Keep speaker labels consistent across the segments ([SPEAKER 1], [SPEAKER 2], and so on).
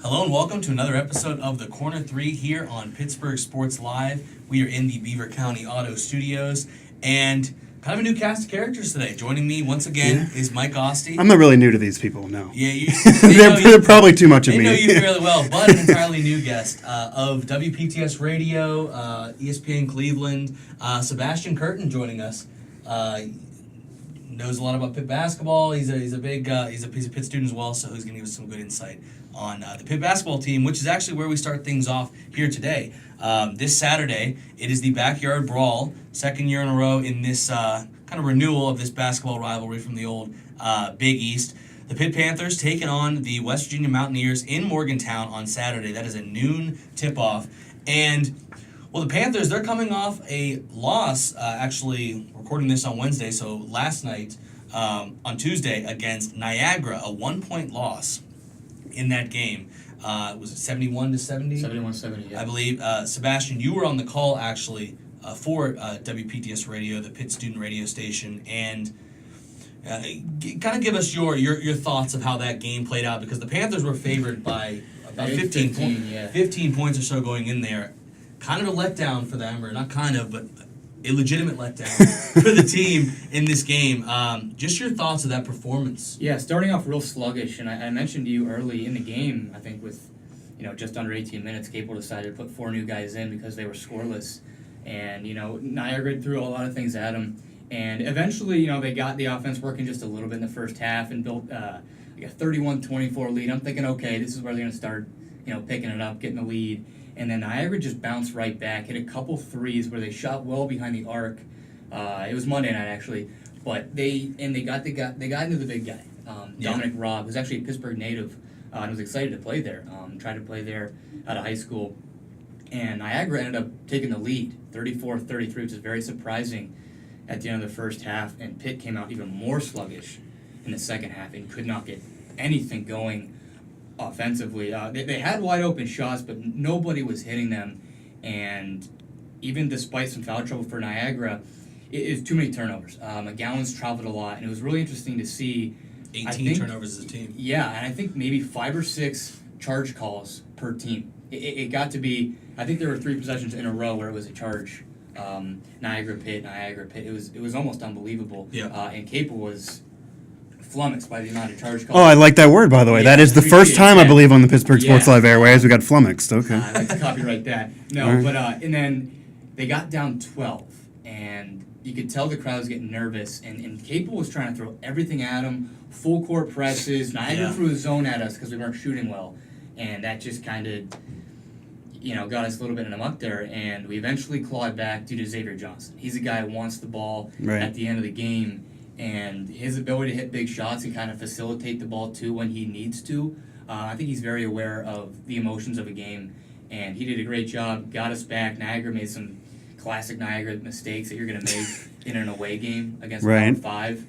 [SPEAKER 1] Hello and welcome to another episode of the Corner 3 here on Pittsburgh Sports Live. We are in the Beaver County Auto studios and kind of a new cast of characters today. Joining me once again is Mike Asti.
[SPEAKER 2] I'm not really new to these people, no.
[SPEAKER 1] Yeah,
[SPEAKER 2] they're probably too much of me.
[SPEAKER 1] They know you fairly well, but an entirely new guest of WPTS Radio, ESPN Cleveland, Sebastian Curtin joining us. Knows a lot about Pitt basketball. He's a Pitt student as well, so he's going to give us some good insight on the Pitt basketball team, which is actually where we start things off here today. This Saturday, it is the Backyard Brawl, second year in a row in this kind of renewal of this basketball rivalry from the old Big East. The Pitt Panthers taking on the West Virginia Mountaineers in Morgantown on Saturday. That is a noon tip-off. And, well, the Panthers, they're coming off a loss, actually recording this on Wednesday, so last night on Tuesday against Niagara, a 1-point loss in that game. Was it 71-70?
[SPEAKER 3] 71-70, yeah.
[SPEAKER 1] I believe. Sebastian, you were on the call, actually, for WPTS Radio, the Pitt student radio station, and kind of give us your thoughts of how that game played out, because the Panthers were favored by about 15 points or so going in there. Kind of a letdown for them, or not kind of, but a legitimate letdown for the team in this game. Just your thoughts of that performance.
[SPEAKER 3] Yeah, starting off real sluggish, and I mentioned to you early in the game, I think with just under 18 minutes, Cale decided to put 4 new guys in because they were scoreless. And, Niagara threw a lot of things at them. And eventually, they got the offense working just a little bit in the first half and built a 31-24 lead. I'm thinking, okay, this is where they're going to start, picking it up, getting the lead. And then Niagara just bounced right back, hit a couple threes where they shot well behind the arc. It was Monday night, actually. But they got into the big guy, Dominic Robb, who's actually a Pittsburgh native, and was excited to play there. Tried to play there out of high school. And Niagara ended up taking the lead, 34-33, which is very surprising at the end of the first half. And Pitt came out even more sluggish in the second half and could not get anything going offensively. They had wide open shots, but nobody was hitting them. And even despite some foul trouble for Niagara, it is too many turnovers. McGowan's traveled a lot, and it was really interesting to see
[SPEAKER 1] 18 turnovers as a team.
[SPEAKER 3] Yeah, and I think maybe 5 or 6 charge calls per team. It got to be, I think there were 3 possessions in a row where it was a charge. Niagara Pitt. It was almost unbelievable.
[SPEAKER 1] Yeah.
[SPEAKER 3] And Cale was flummoxed by the amount of charge calls.
[SPEAKER 2] Oh, I like that word, by the way.
[SPEAKER 3] Yeah,
[SPEAKER 2] that is the first time, I believe, on the Pittsburgh Sports
[SPEAKER 3] Yeah.
[SPEAKER 2] Live airways we got flummoxed. Okay.
[SPEAKER 3] I'd like to copyright that. No,
[SPEAKER 2] Right.
[SPEAKER 3] but and then they got down 12, and you could tell the crowd was getting nervous, and Cale was trying to throw everything at them, full court presses. Niagara threw a zone at us because we weren't shooting well, and that just kind of got us a little bit in a muck there, and we eventually clawed back due to Xavier Johnson. He's a guy who wants the ball at the end of the game, and his ability to hit big shots and kind of facilitate the ball too when he needs to. I think he's very aware of the emotions of a game, and he did a great job, got us back. Niagara made some classic Niagara mistakes that you're going to make in an away game against Power 5,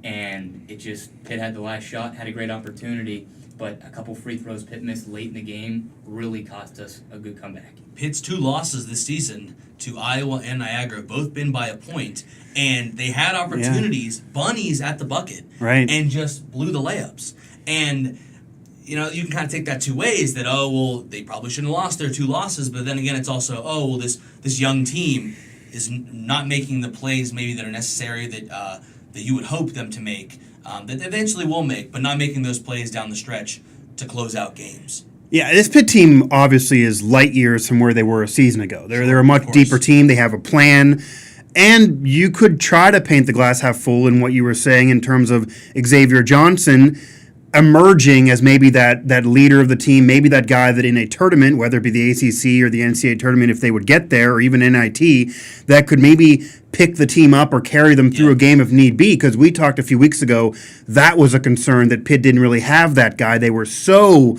[SPEAKER 3] and Pitt had the last shot, had a great opportunity, but a couple free throws Pitt missed late in the game really cost us a good comeback.
[SPEAKER 1] Pitt's 2 losses this season to Iowa and Niagara, both been by a point, and they had opportunities, bunnies at the bucket, and just blew the layups. And, you can kind of take that 2 ways, that, they probably shouldn't have lost their 2 losses, but then again, it's also, this young team is not making the plays maybe that are necessary that you would hope them to make, that they eventually will make, but not making those plays down the stretch to close out games.
[SPEAKER 2] Yeah, this Pitt team obviously is light years from where they were a season ago. They're a much deeper team. They have a plan. And you could try to paint the glass half full in what you were saying in terms of Xavier Johnson emerging as maybe that leader of the team, maybe that guy that in a tournament, whether it be the ACC or the NCAA tournament, if they would get there, or even NIT, that could maybe pick the team up or carry them through a game if need be, because we talked a few weeks ago, that was a concern that Pitt didn't really have that guy. They were so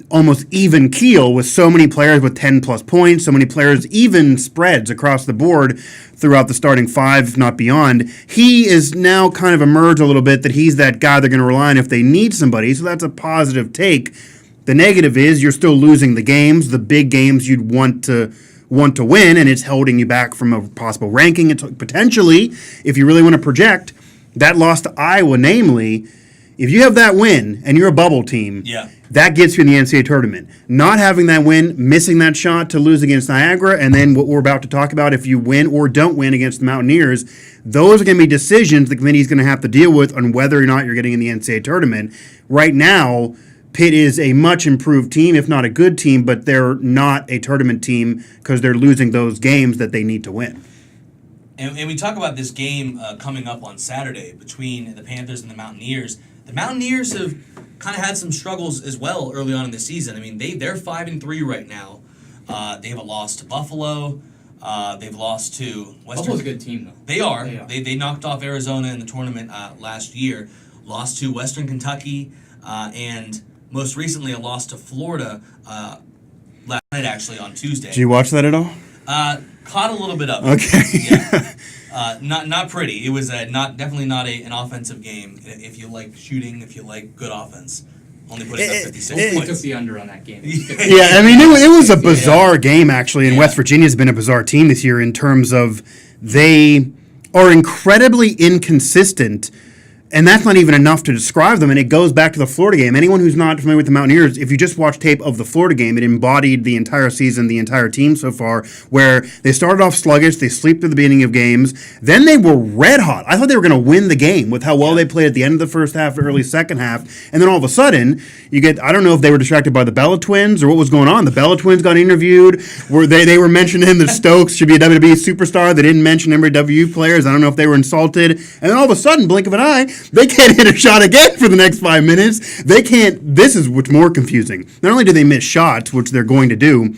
[SPEAKER 2] almost even keel with so many players with 10-plus points, so many players, even spreads across the board throughout the starting 5, if not beyond. He is now kind of emerged a little bit that he's that guy they're going to rely on if they need somebody, so that's a positive take. The negative is you're still losing the games, the big games you'd want to win, and it's holding you back from a possible ranking. It's potentially, if you really want to project, that loss to Iowa, namely, if you have that win and you're a bubble team, that gets you in the NCAA tournament. Not having that win, missing that shot to lose against Niagara, and then what we're about to talk about, if you win or don't win against the Mountaineers, those are going to be decisions the committee's going to have to deal with on whether or not you're getting in the NCAA tournament. Right now, Pitt is a much improved team, if not a good team, but they're not a tournament team because they're losing those games that they need to win.
[SPEAKER 1] And we talk about this game coming up on Saturday between the Panthers and the Mountaineers. The Mountaineers have kind of had some struggles as well early on in the season. I mean, they're 5-3 right now. They have a loss to Buffalo. They've lost to Western.
[SPEAKER 3] Buffalo's a good team, though.
[SPEAKER 1] They are. They knocked off Arizona in the tournament last year. Lost to Western Kentucky, and most recently a loss to Florida last night, actually, on Tuesday.
[SPEAKER 2] Did you watch that at all?
[SPEAKER 1] Caught a little bit of it.
[SPEAKER 2] Okay.
[SPEAKER 1] Yeah. Not pretty. It was definitely not an offensive game. If you like shooting, if you like good offense, only put it up 56
[SPEAKER 3] Hopefully
[SPEAKER 1] points.
[SPEAKER 3] took the under on that game.
[SPEAKER 2] Yeah, I mean, it was a bizarre game, actually, and West Virginia's been a bizarre team this year in terms of they are incredibly inconsistent. And that's not even enough to describe them, and it goes back to the Florida game. Anyone who's not familiar with the Mountaineers, if you just watch tape of the Florida game, it embodied the entire season, the entire team so far, where they started off sluggish, they sleep through the beginning of games, then they were red hot. I thought they were going to win the game with how well they played at the end of the first half, early second half, and then all of a sudden, you get, I don't know if they were distracted by the Bella Twins or what was going on. The Bella Twins got interviewed, where they were mentioning that Stokes should be a WWE superstar. They didn't mention WVU players. I don't know if they were insulted, and then all of a sudden, blink of an eye, they can't hit a shot again for the next 5 minutes. They can't. This is what's more confusing. Not only do they miss shots, which they're going to do,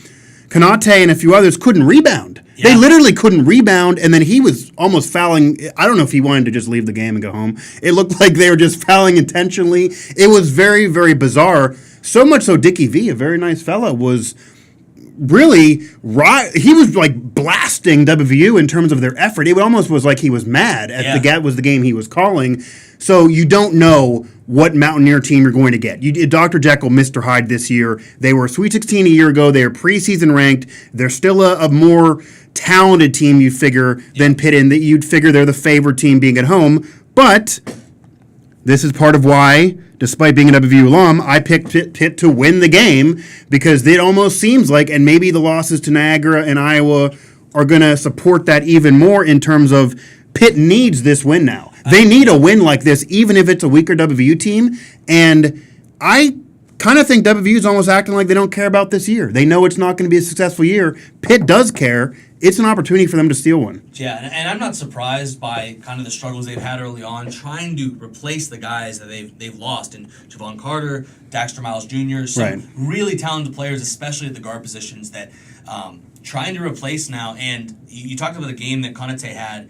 [SPEAKER 2] Konate and a few others couldn't rebound. Yeah. They literally couldn't rebound, and then he was almost fouling. I don't know if he wanted to just leave the game and go home. It looked like they were just fouling intentionally. It was very, very bizarre. So much so Dickie V, a very nice fella, was really he was like blasting WVU in terms of their effort. It almost was like he was mad at the game he was calling. So you don't know what Mountaineer team you're going to get. Dr. Jekyll, Mr. Hyde this year. They were Sweet 16 a year ago. They are preseason ranked. They're still a more talented team, you figure, than Pitt, and that you'd figure they're the favored team being at home. But this is part of why, despite being a WVU alum, I picked Pitt to win the game, because it almost seems like, and maybe the losses to Niagara and Iowa are going to support that even more in terms of Pitt needs this win now. They need a win like this, even if it's a weaker WVU team. And I kind of think WVU is almost acting like they don't care about this year. They know it's not going to be a successful year. Pitt does care. It's an opportunity for them to steal one.
[SPEAKER 1] Yeah, and I'm not surprised by kind of the struggles they've had early on, trying to replace the guys that they've lost. And Javon Carter, Daxter Miles Jr., some really talented players, especially at the guard positions, that trying to replace now. And you talked about the game that Konate had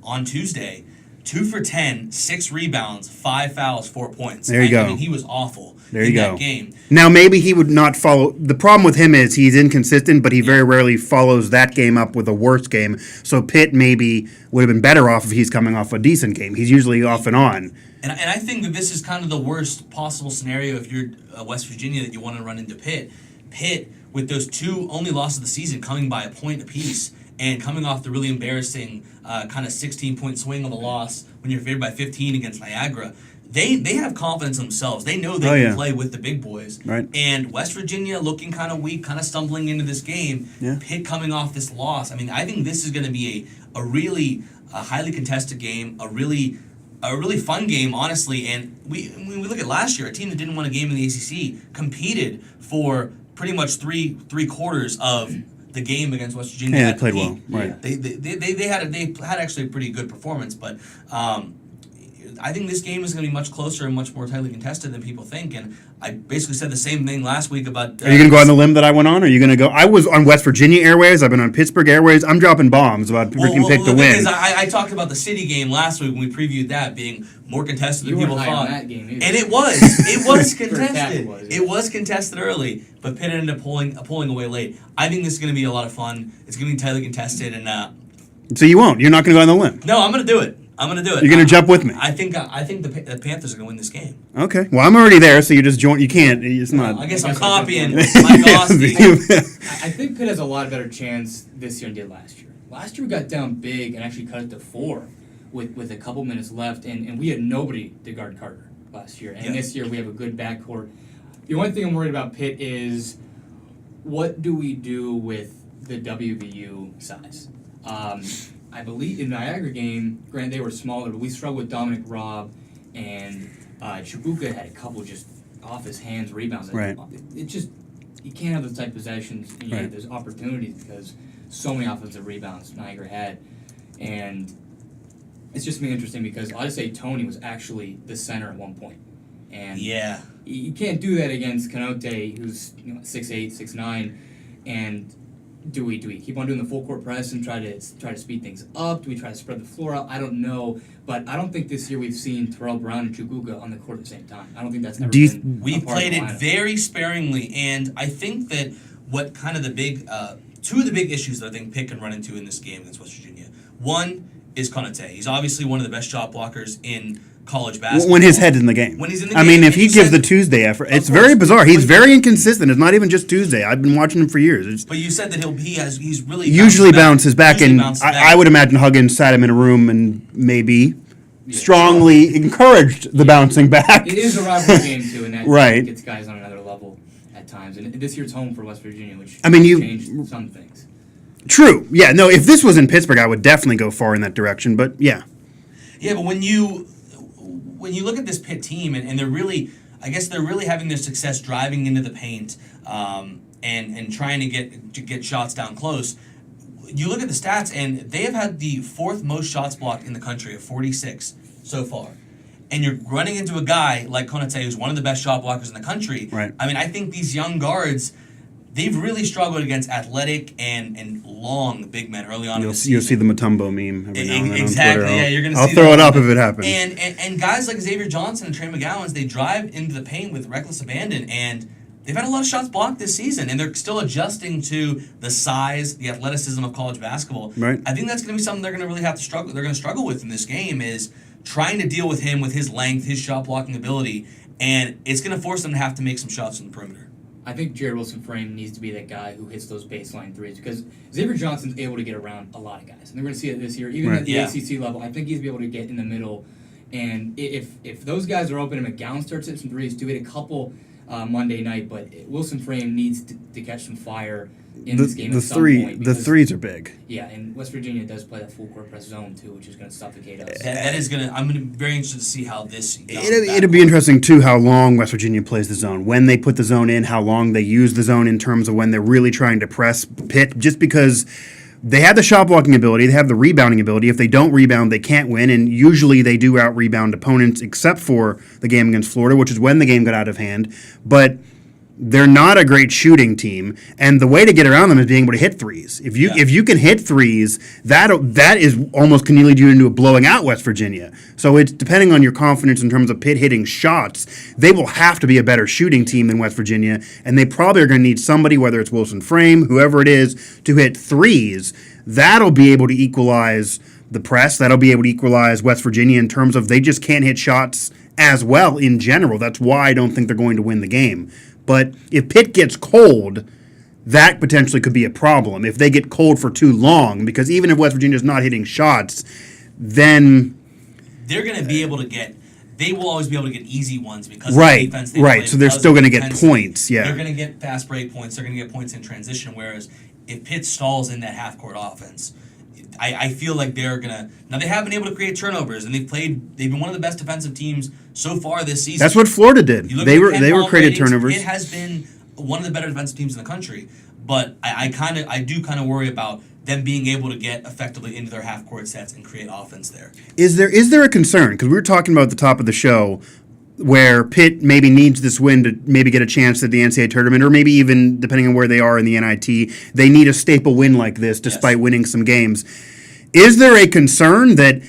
[SPEAKER 1] on Tuesday. 2 for 10, 6 rebounds, 5 fouls, 4 points.
[SPEAKER 2] There you go.
[SPEAKER 1] I mean, he was awful
[SPEAKER 2] in
[SPEAKER 1] that game.
[SPEAKER 2] Now, maybe he would not follow. The problem with him is he's inconsistent, but he very rarely follows that game up with a worse game. So Pitt maybe would have been better off if he's coming off a decent game. He's usually off and on.
[SPEAKER 1] And I think that this is kind of the worst possible scenario if you're West Virginia that you want to run into Pitt. Pitt, with those 2 only losses of the season coming by a point apiece, and coming off the really embarrassing kind of 16-point swing of a loss when you're favored by 15 against Niagara, they have confidence in themselves. They know they can play with the big boys.
[SPEAKER 2] Right.
[SPEAKER 1] And West Virginia looking kind of weak, kind of stumbling into this game. Yeah. Pitt coming off this loss. I mean, I think this is going to be a really highly contested game, a really fun game, honestly. And when we look at last year, a team that didn't win a game in the ACC competed for pretty much three quarters of the game against West Virginia.
[SPEAKER 2] Yeah, they played well. Right.
[SPEAKER 1] They had actually a pretty good performance, but I think this game is going to be much closer and much more tightly contested than people think. And I basically said the same thing last week about.
[SPEAKER 2] Are you going to go on the limb that I went on? Or are you going to go? I was on West Virginia Airways. I've been on Pittsburgh Airways. I'm dropping bombs about picking Pitt to win.
[SPEAKER 1] I talked about the City game last week when we previewed that being more contested than people thought.
[SPEAKER 3] That game
[SPEAKER 1] and it was. It was contested. It was contested early, but Pitt ended up pulling away late. I think this is going to be a lot of fun. It's going to be tightly contested, and
[SPEAKER 2] so you won't. You're not going to go on the limb.
[SPEAKER 1] No, I'm going to do it. You're
[SPEAKER 2] going to jump with me.
[SPEAKER 1] I think the Panthers are going to win this game.
[SPEAKER 2] Okay. Well, I'm already there, so you just join. You can't. It's not.
[SPEAKER 1] I guess I'm copying Mike Asti.
[SPEAKER 3] I think Pitt has a lot better chance this year than did last year. Last year we got down big and actually cut it to 4 with a couple minutes left, and we had nobody to guard Carter last year. And this year we have a good backcourt. The only thing I'm worried about Pitt is what do we do with the WVU size? I believe in the Niagara game, granted they were smaller, but we struggled with Dominic Robb, and Chibuka had a couple just off his hands rebounds.
[SPEAKER 2] Right.
[SPEAKER 3] It just, you can't have those type of possessions, and yet there's opportunities because so many offensive rebounds Niagara had. And it's just been interesting because I'll just say Tony was actually the center at one point. And
[SPEAKER 1] Yeah.
[SPEAKER 3] you can't do that against Kanote, who's 6'8", 6'9", and do we keep on doing the full court press and try to speed things up? Do we try to spread the floor out? I don't know, but I don't think this year we've seen Terrell Brown and Chukwuka on the court at the same time. I don't think that's ever been.
[SPEAKER 1] We played it
[SPEAKER 3] lineup.
[SPEAKER 1] very sparingly, and I think that what kind of the big two of the big issues that I think Pitt can run into in this game against West Virginia. One is Konate. He's obviously one of the best shot blockers in college basketball.
[SPEAKER 2] When his head's in the game.
[SPEAKER 1] When he's in the
[SPEAKER 2] I
[SPEAKER 1] game.
[SPEAKER 2] mean, if
[SPEAKER 1] and
[SPEAKER 2] he
[SPEAKER 1] you
[SPEAKER 2] gives
[SPEAKER 1] said-
[SPEAKER 2] the Tuesday effort, it's
[SPEAKER 1] Of course.
[SPEAKER 2] very bizarre. He's
[SPEAKER 1] But-
[SPEAKER 2] very inconsistent. It's not even just Tuesday. I've been watching him for years. It's
[SPEAKER 1] But you said that he's really
[SPEAKER 2] usually bounces back,
[SPEAKER 1] Usually
[SPEAKER 2] and
[SPEAKER 1] bounces
[SPEAKER 2] I
[SPEAKER 1] back.
[SPEAKER 2] would imagine Huggins sat him in a room and maybe strongly encouraged the bouncing back.
[SPEAKER 3] It is a rivalry game too, and that
[SPEAKER 2] Right.
[SPEAKER 3] gets guys on another level at times. And this year's home for West Virginia, which
[SPEAKER 2] I mean, you-
[SPEAKER 3] changed some things.
[SPEAKER 2] True. Yeah. No. If this was in Pittsburgh, I would definitely go far in that direction. But yeah.
[SPEAKER 1] Yeah, but when you look at this Pitt team, and they're really, I guess they're really having their success driving into the paint, and trying to get shots down close. You look at the stats, and they have had the fourth most shots blocked in the country at 46 so far. And you're running into a guy like Konate, who's one of the best shot blockers in the country.
[SPEAKER 2] Right.
[SPEAKER 1] I mean, I think these young guards, they've really struggled against athletic and long big men early on in
[SPEAKER 2] You'll
[SPEAKER 1] the
[SPEAKER 2] see, you'll see
[SPEAKER 1] season.
[SPEAKER 2] the Mutombo meme every now and then
[SPEAKER 1] Exactly,
[SPEAKER 2] on Twitter.
[SPEAKER 1] yeah, you're gonna
[SPEAKER 2] I'll
[SPEAKER 1] see
[SPEAKER 2] throw
[SPEAKER 1] that
[SPEAKER 2] it up
[SPEAKER 1] one.
[SPEAKER 2] if it happens.
[SPEAKER 1] And guys like Xavier Johnson and Trey McGowans, they drive into the paint with reckless abandon, and they've had a lot of shots blocked this season, and they're still adjusting to the size, the athleticism of college basketball.
[SPEAKER 2] Right.
[SPEAKER 1] I think that's going to be something they're going to really have to struggle. They're going to struggle with in this game is trying to deal with him with his length, his shot blocking ability, and it's going to force them to have to make some shots from the perimeter.
[SPEAKER 3] I think Jared Wilson-Frame needs to be that guy who hits those baseline threes because Xavier Johnson's able to get around a lot of guys. And they're going to see it this year. Even
[SPEAKER 2] Right.
[SPEAKER 3] at the
[SPEAKER 1] Yeah.
[SPEAKER 3] ACC level, I think he's able to get in the middle. And if those guys are open and McGowan starts hitting some threes, do it a couple Monday night. But Wilson-Frame needs to catch some fire in this game at some point.
[SPEAKER 2] The
[SPEAKER 3] because-
[SPEAKER 2] threes are big.
[SPEAKER 3] Yeah, and West Virginia does play that full court press zone too, which is going to suffocate us.
[SPEAKER 1] That is going to. I'm going to be very interested to see how this.
[SPEAKER 2] It'll be interesting too how long West Virginia plays the zone. When they put the zone in, how long they use the zone in terms of when they're really trying to press Pitt. Just because they have the shot blocking ability, they have the rebounding ability. If they don't rebound, they can't win. And usually they do out rebound opponents, except for the game against Florida, which is when the game got out of hand. But they're not a great shooting team, and the way to get around them is being able to hit threes. If you can hit threes, that is almost can lead you into a blowing out West Virginia. So it's depending on your confidence in terms of Pitt hitting shots. They will have to be a better shooting team than West Virginia, and they probably are going to need somebody, whether it's Wilson Frame, whoever it is, to hit threes. That'll be able to equalize the press. That'll be able to equalize West Virginia in terms of they just can't hit shots as well in general. That's why I don't think they're going to win the game. But if Pitt gets cold, that potentially could be a problem. If they get cold for too long, because even if West Virginia's not hitting shots, then
[SPEAKER 1] they're going to be able to get. They will always be able to get easy ones because
[SPEAKER 2] Right,
[SPEAKER 1] of the defense they
[SPEAKER 2] right.
[SPEAKER 1] play,
[SPEAKER 2] So they're
[SPEAKER 1] because
[SPEAKER 2] still
[SPEAKER 1] of the
[SPEAKER 2] gonna get
[SPEAKER 1] intensity.
[SPEAKER 2] points, yeah.
[SPEAKER 1] They're going to get fast break points. They're going to get points in transition. Whereas if Pitt stalls in that half court offense, I feel like they're gonna. Now they have been able to create turnovers, and they've been one of the best defensive teams so far this season.
[SPEAKER 2] that's what Florida did.
[SPEAKER 1] You look
[SPEAKER 2] They
[SPEAKER 1] at
[SPEAKER 2] were
[SPEAKER 1] Ken
[SPEAKER 2] they were
[SPEAKER 1] Ball
[SPEAKER 2] created
[SPEAKER 1] ratings,
[SPEAKER 2] turnovers.
[SPEAKER 1] It has been one of the better defensive teams in the country, but I do kind of worry about them being able to get effectively into their half court sets and create offense there.
[SPEAKER 2] Is there a concern? Because we were talking about at the top of the show where Pitt maybe needs this win to maybe get a chance at the NCAA tournament, or maybe even depending on where they are in the NIT, they need a staple win like this despite winning some games. Is there a concern that,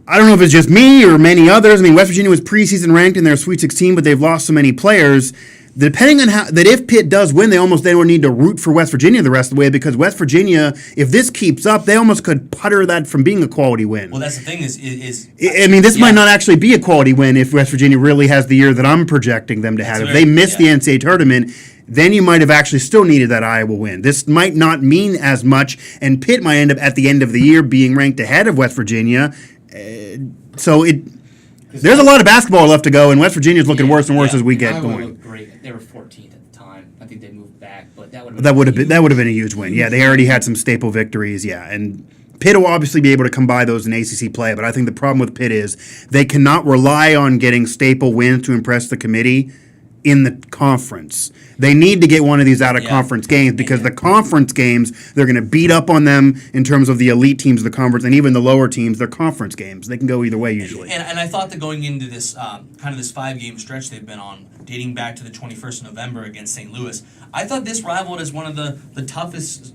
[SPEAKER 2] I don't know if it's just me or many others, I mean, West Virginia was preseason ranked in their Sweet 16, but they've lost so many players, depending on how, that if Pitt does win, they almost then would need to root for West Virginia the rest of the way, because West Virginia, if this keeps up, they almost could putter that from being a quality win.
[SPEAKER 1] Well, that's the thing
[SPEAKER 2] I mean, this might not actually be a quality win if West Virginia really has the year that I'm projecting them to have. If they miss the NCAA tournament, then you might have actually still needed that Iowa win. This might not mean as much, and Pitt might end up at the end of the year being ranked ahead of West Virginia.
[SPEAKER 3] Because
[SPEAKER 2] There's a lot of basketball left to go, and West Virginia's looking worse and worse as we get
[SPEAKER 3] Iowa
[SPEAKER 2] going.
[SPEAKER 3] looked great. They were 14th at the time. I think they moved back, but that would
[SPEAKER 2] That would have been a huge win. Yeah, they already had some staple victories. Yeah, and Pitt will obviously be able to come by those in ACC play, but I think the problem with Pitt is they cannot rely on getting staple wins to impress the committee in the conference. They need to get one of these out of conference games because the conference games, they're going to beat up on them in terms of the elite teams of the conference, and even the lower teams, they're conference games. They can go either way usually.
[SPEAKER 1] And I thought that going into this kind of this 5-game stretch they've been on, dating back to the 21st of November against St. Louis, I thought this rivaled as one of the toughest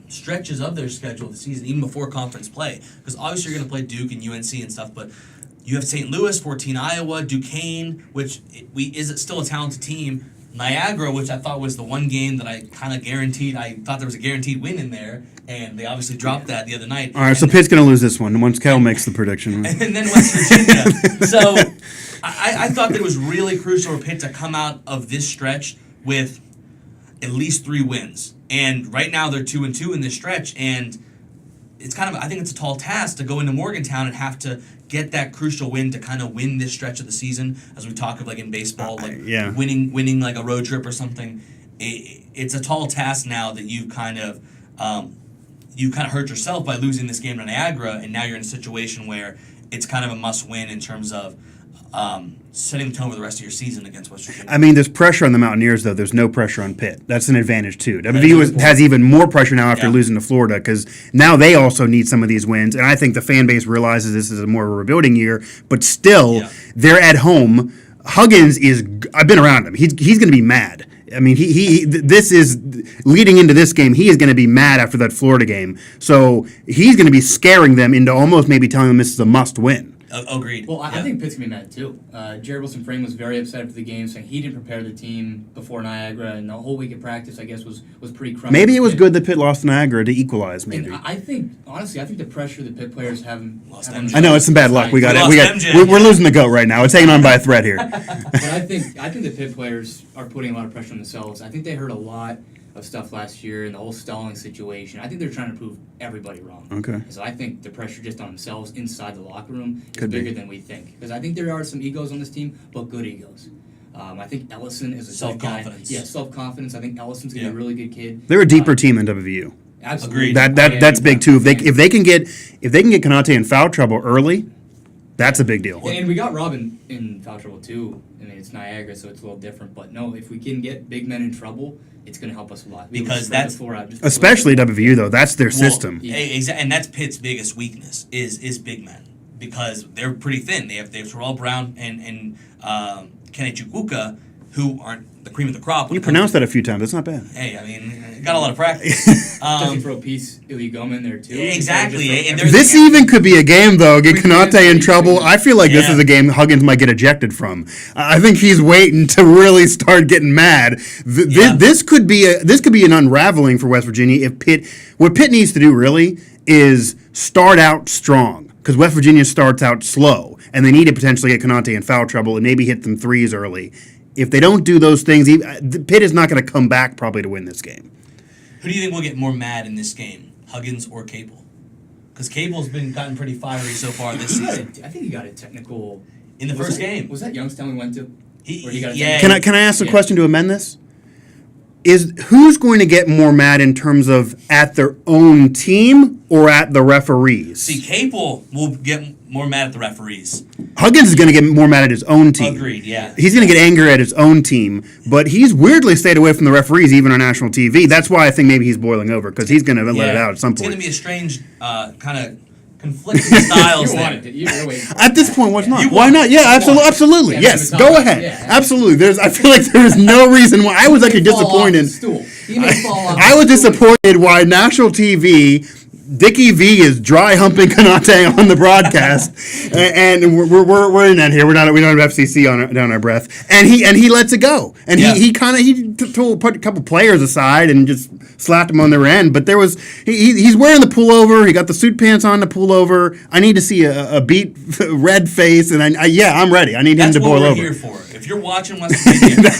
[SPEAKER 1] stretches of their schedule this season, even before conference play. Because obviously you're going to play Duke and UNC and stuff, but you have St. Louis, 14 Iowa, Duquesne, which is still a talented team. Niagara, which I thought was the one game that I kind of guaranteed. I thought there was a guaranteed win in there, and they obviously dropped that the other night.
[SPEAKER 2] All right, so Pitt's going to lose this one once Cale makes the prediction.
[SPEAKER 1] And then West Virginia. So I thought that it was really crucial for Pitt to come out of this stretch with at least 3 wins. And right now they're 2-2 in this stretch, and it's kind of, I think it's a tall task to go into Morgantown and have to get that crucial win to kind of win this stretch of the season, as we talk of like in baseball, like winning like a road trip or something. It's a tall task now that you kind of hurt yourself by losing this game to Niagara, and now you're in a situation where it's kind of a must win in terms of setting the tone for the rest of your season against West Virginia.
[SPEAKER 2] I mean, there's pressure on the Mountaineers, though. There's no pressure on Pitt. That's an advantage, too. WVU has even more pressure now after losing to Florida because now they also need some of these wins, and I think the fan base realizes this is a more of a rebuilding year, but still, they're at home. Huggins is – I've been around him. He's going to be mad. I mean, this is – leading into this game, he is going to be mad after that Florida game. So he's going to be scaring them into almost maybe telling them this is a must-win.
[SPEAKER 1] Agreed.
[SPEAKER 3] Well, I think Pitt's going to be mad, too. Jared Wilson-Frame was very upset after the game, saying he didn't prepare the team before Niagara, and the whole week of practice, I guess, was pretty crummy.
[SPEAKER 2] Maybe it was good that Pitt lost to Niagara to equalize, maybe.
[SPEAKER 3] And I think, honestly, the pressure that Pitt players haven't lost.
[SPEAKER 2] I know, it's some bad luck. We're losing the goat right now. It's hanging on by a thread here.
[SPEAKER 3] But I think the Pitt players are putting a lot of pressure on themselves. I think they heard a lot of stuff last year and the whole stalling situation. I think they're trying to prove everybody wrong.
[SPEAKER 2] Okay.
[SPEAKER 3] So I think the pressure just on themselves inside the locker room is bigger than we think. Because I think there are some egos on this team, but good egos. I think Ellison is a
[SPEAKER 1] self-confidence.
[SPEAKER 3] Guy. Yeah, self-confidence. I think Ellison's going to be a really good kid.
[SPEAKER 2] They're a deeper team than WVU.
[SPEAKER 3] Absolutely.
[SPEAKER 2] That's big too. If they can get Konate in foul trouble early, that's a big deal.
[SPEAKER 3] And we got Robin in foul trouble too. I mean, it's Niagara, so it's a little different. But no, if we can get big men in trouble, it's going to help us a lot.
[SPEAKER 1] Because that's
[SPEAKER 2] especially WVU though. That's their system.
[SPEAKER 1] And that's Pitt's biggest weakness is big men, because they're pretty thin. They have Terrell Brown and Kene Chukwuka, who aren't the cream of the crop.
[SPEAKER 2] You pronounced that a few times. That's not bad.
[SPEAKER 1] Hey, I mean, got a lot of practice.
[SPEAKER 3] Doesn't throw a piece Iligoma in there too.
[SPEAKER 1] Exactly.
[SPEAKER 2] This even could be a game though. Get Konate in trouble. I feel like this is a game Huggins might get ejected from. I think he's waiting to really start getting mad. This could be an unraveling for West Virginia if Pitt. What Pitt needs to do really is start out strong, because West Virginia starts out slow, and they need to potentially get Konate in foul trouble and maybe hit them threes early. If they don't do those things, Pitt is not going to come back probably to win this game.
[SPEAKER 1] Who do you think will get more mad in this game, Huggins or Cable? Because Cable's gotten pretty fiery so far this season.
[SPEAKER 3] I think he got a technical
[SPEAKER 1] in the first game.
[SPEAKER 3] Was that Youngstown we went to?
[SPEAKER 2] Can I ask a question to amend this? Is who's going to get more mad in terms of at their own team or at the referees?
[SPEAKER 1] See, Cable will get more mad at the referees.
[SPEAKER 2] Huggins is going to get more mad at his own team.
[SPEAKER 1] Agreed, yeah.
[SPEAKER 2] He's going to get angry at his own team, but he's weirdly stayed away from the referees even on national TV. That's why I think maybe he's boiling over, because he's going to let it out at some point.
[SPEAKER 1] It's going to be a strange kind of conflicting styles there.
[SPEAKER 2] At this point, what's not? Why not? Yeah, absolutely. Yes, go ahead. Absolutely. I feel like there is no reason why. I was actually disappointed. I was disappointed why national TV, Dickie V is dry humping Konate on the broadcast, and we're in that here. We don't have FCC down our breath, and he lets it go, and he put a couple players aside and just slapped them on their end. But he's wearing the pullover. He got the suit pants on the pullover. I need to see a beat red face, and I'm ready. I need him to boil over.
[SPEAKER 1] That's what we're here for. If you're watching West Virginia,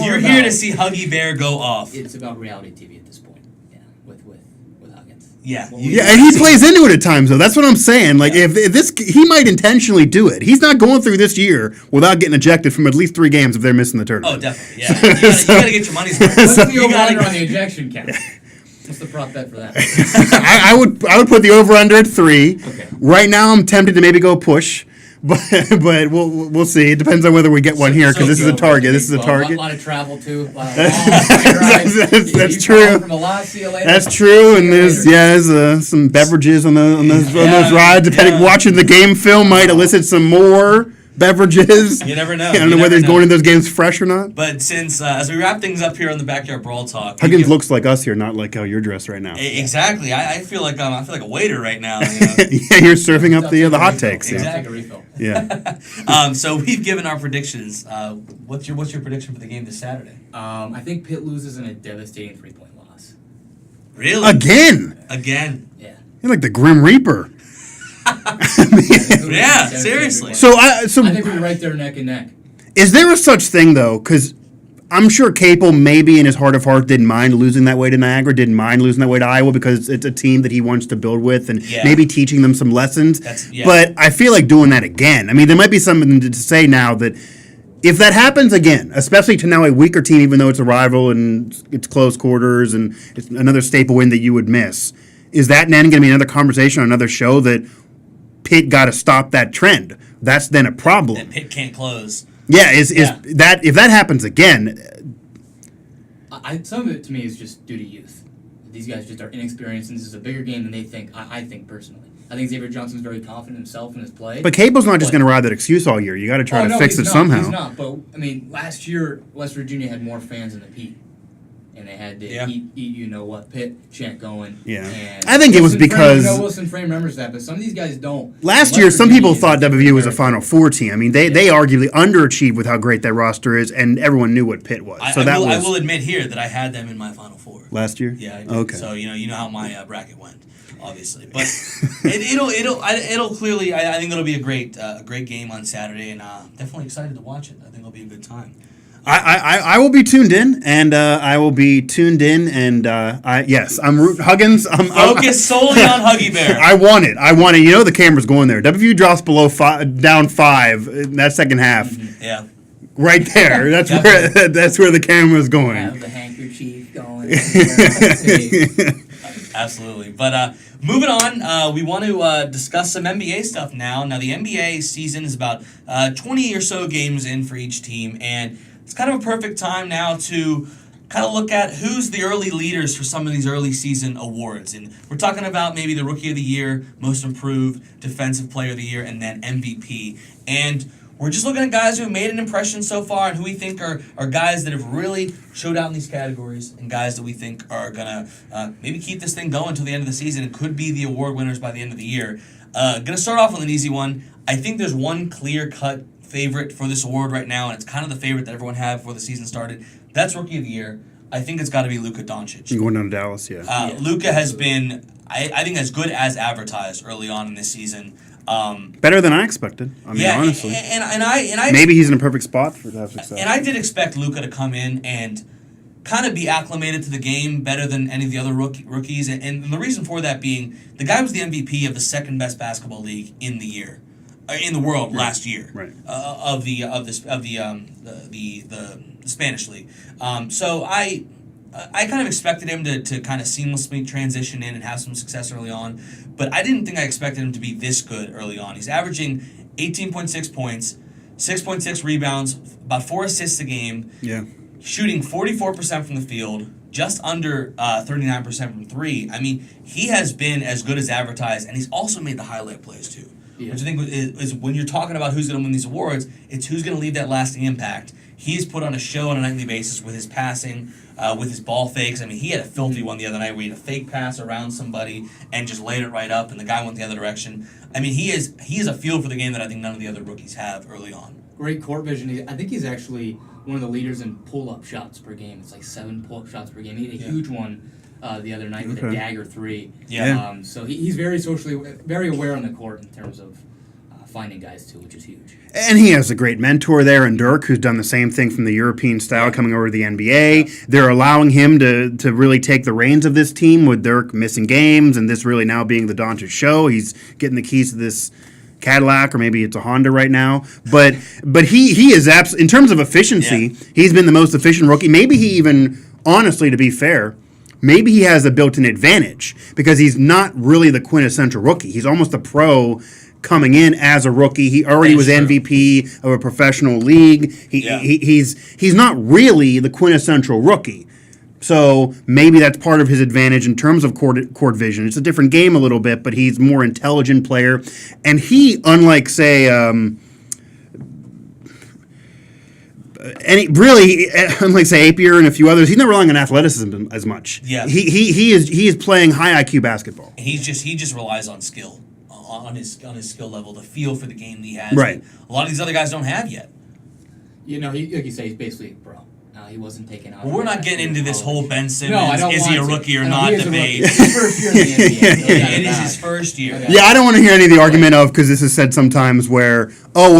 [SPEAKER 1] you're here to see Huggy Bear go off.
[SPEAKER 3] It's about reality TV at this point. Yeah, with Huggins.
[SPEAKER 1] Yeah.
[SPEAKER 2] Yeah, and he plays into it at times, though. That's what I'm saying. Like, if this, he might intentionally do it. He's not going through this year without getting ejected from at least 3 games if they're missing the tournament.
[SPEAKER 1] Oh, definitely. Yeah. You gotta get your money's worth.
[SPEAKER 3] What's the over-under on the ejection count? What's the prop bet for that?
[SPEAKER 2] I would put the over/under at 3.
[SPEAKER 3] Okay.
[SPEAKER 2] Right now, I'm tempted to maybe go push, but we'll see. It depends on whether we get one here because this is a target. This is a target.
[SPEAKER 3] A lot of travel too. A lot of rides.
[SPEAKER 2] That's true.
[SPEAKER 3] From a lot. See you later.
[SPEAKER 2] That's true, and there's some beverages on those rides. Depending, watching the game film might elicit some more beverages.
[SPEAKER 1] You never know.
[SPEAKER 2] I don't know whether he's going into those games fresh or not.
[SPEAKER 1] But since as we wrap things up here on the Backyard Brawl Talk,
[SPEAKER 2] Huggins looks like us here, not like how you're dressed right now.
[SPEAKER 1] Exactly. I feel like a waiter right now. You know?
[SPEAKER 2] Yeah, you're serving up the hot takes.
[SPEAKER 1] Exactly.
[SPEAKER 2] Yeah.
[SPEAKER 1] So we've given our predictions. What's your prediction for the game this Saturday?
[SPEAKER 3] I think Pitt loses in a devastating 3-point loss.
[SPEAKER 1] Really?
[SPEAKER 2] Again.
[SPEAKER 3] Yeah.
[SPEAKER 2] You're like the Grim Reaper.
[SPEAKER 1] Yeah, seriously.
[SPEAKER 2] So
[SPEAKER 3] I think we're right there neck and neck.
[SPEAKER 2] Is there a such thing though? Because I'm sure Capel maybe in his heart of hearts didn't mind losing that way to Niagara, didn't mind losing that way to Iowa because it's a team that he wants to build with and maybe teaching them some lessons. But I feel like doing that again. I mean, there might be something to say now that if that happens again, especially to now a weaker team, even though it's a rival and it's close quarters and it's another staple win that you would miss, is that then going to be another conversation on another show that Pitt got to stop that trend? That's then a problem.
[SPEAKER 1] That Pitt can't close.
[SPEAKER 2] Yeah, that if that happens again?
[SPEAKER 3] Some of it to me is just due to youth. These guys just are inexperienced, and this is a bigger game than they think. I think personally, I think Xavier Johnson's very confident in himself and his play.
[SPEAKER 2] But Capel's not just going to ride that excuse all year. You got to try to fix it somehow.
[SPEAKER 3] He's not. But I mean, last year West Virginia had more fans than the Pete. And they had to eat you know what, Pitt, chant going.
[SPEAKER 2] Yeah.
[SPEAKER 3] And
[SPEAKER 2] I think it was because
[SPEAKER 3] Wilson Frame remembers that, but some of these guys don't.
[SPEAKER 2] Last year, some people thought WVU was a Final Four team. I mean, they arguably underachieved with how great that roster is, and everyone knew what Pitt was.
[SPEAKER 1] I will admit here that I had them in my Final Four.
[SPEAKER 2] Last year?
[SPEAKER 1] Yeah, I did.
[SPEAKER 2] Okay.
[SPEAKER 1] So you know how my bracket went, obviously. But it'll clearly. I think it'll be a great game on Saturday, and definitely excited to watch it. I think it'll be a good time.
[SPEAKER 2] I will be tuned in, and I'm Huggins.
[SPEAKER 1] Focus solely on Huggy Bear.
[SPEAKER 2] I want it. You know the camera's going there. WVU drops down 5 in that second half.
[SPEAKER 1] Mm-hmm. Yeah.
[SPEAKER 2] Right there. That's where the camera's going.
[SPEAKER 3] Have the handkerchief going.
[SPEAKER 1] Absolutely. But moving on, we want to discuss some NBA stuff now. Now, the NBA season is about 20 or so games in for each team, and it's kind of a perfect time now to kind of look at who's the early leaders for some of these early season awards. And we're talking about maybe the Rookie of the Year, Most Improved, Defensive Player of the Year, and then MVP. And we're just looking at guys who have made an impression so far and who we think are guys that have really showed out in these categories and guys that we think are going to maybe keep this thing going until the end of the season and could be the award winners by the end of the year. Going to start off with an easy one. I think there's one clear-cut favorite for this award right now, and it's kind of the favorite that everyone had before the season started. That's Rookie of the Year. I think it's got to be Luka Doncic.
[SPEAKER 2] Going down to Dallas, yeah.
[SPEAKER 1] Luka has been, I think, as good as advertised early on in this season.
[SPEAKER 2] Better than I expected. I mean, honestly,
[SPEAKER 1] and I
[SPEAKER 2] maybe he's in a perfect spot for that success.
[SPEAKER 1] And I did expect Luka to come in and kind of be acclimated to the game better than any of the other rookies, and the reason for that being the guy was the MVP of the second best basketball league in the world last year,
[SPEAKER 2] right?
[SPEAKER 1] Of the Spanish league. So I kind of expected him to kind of seamlessly transition in and have some success early on, but I didn't think I expected him to be this good early on. He's averaging 18.6 points, 6.6 rebounds, about 4 assists a game.
[SPEAKER 2] Yeah.
[SPEAKER 1] Shooting 44% from the field, just under 39% from 3. I mean, he has been as good as advertised, and he's also made the highlight plays too. Yeah. Which I think is when you're talking about who's going to win these awards, it's who's going to leave that lasting impact. He's put on a show on a nightly basis with his passing, with his ball fakes. I mean, he had a filthy one the other night where he had a fake pass around somebody and just laid it right up, and the guy went the other direction. I mean, he is a feel for the game that I think none of the other rookies have early on.
[SPEAKER 3] Great court vision. I think he's actually one of the leaders in pull-up shots per game. It's like 7 pull-up shots per game. He had a huge one the other night with a dagger 3.
[SPEAKER 1] Yeah.
[SPEAKER 3] So he's very very aware on the court in terms of finding guys too, which is huge.
[SPEAKER 2] And he has a great mentor there in Dirk, who's done the same thing from the European style coming over to the NBA. Yeah. They're allowing him to really take the reins of this team with Dirk missing games and this really now being the Doncic show. He's getting the keys to this Cadillac, or maybe it's a Honda right now. But he is in terms of efficiency, he's been the most efficient rookie. Maybe he even, honestly, to be fair, maybe he has a built-in advantage because he's not really the quintessential rookie. He's almost a pro coming in as a rookie. He already was MVP of a professional league. He's not really the quintessential rookie. So maybe that's part of his advantage in terms of court vision. It's a different game a little bit, but he's a more intelligent player. And he, unlike, say, unlike say Apier and a few others, he's not relying on athleticism as much.
[SPEAKER 1] Yeah,
[SPEAKER 2] he is playing high IQ basketball.
[SPEAKER 1] He just relies on skill, on his skill level, the feel for the game that he has.
[SPEAKER 2] Right.
[SPEAKER 1] A lot of these other guys don't have yet.
[SPEAKER 3] You know, like you say, he's basically a pro. He wasn't taken out.
[SPEAKER 1] Well, we're not getting into this whole Ben Simmons,
[SPEAKER 3] no, I don't
[SPEAKER 1] is he a rookie or not debate.
[SPEAKER 3] It's his first year in the NBA.
[SPEAKER 1] It is his first year.
[SPEAKER 2] Okay. Yeah, I don't want to hear any of the argument of, because this is said sometimes where,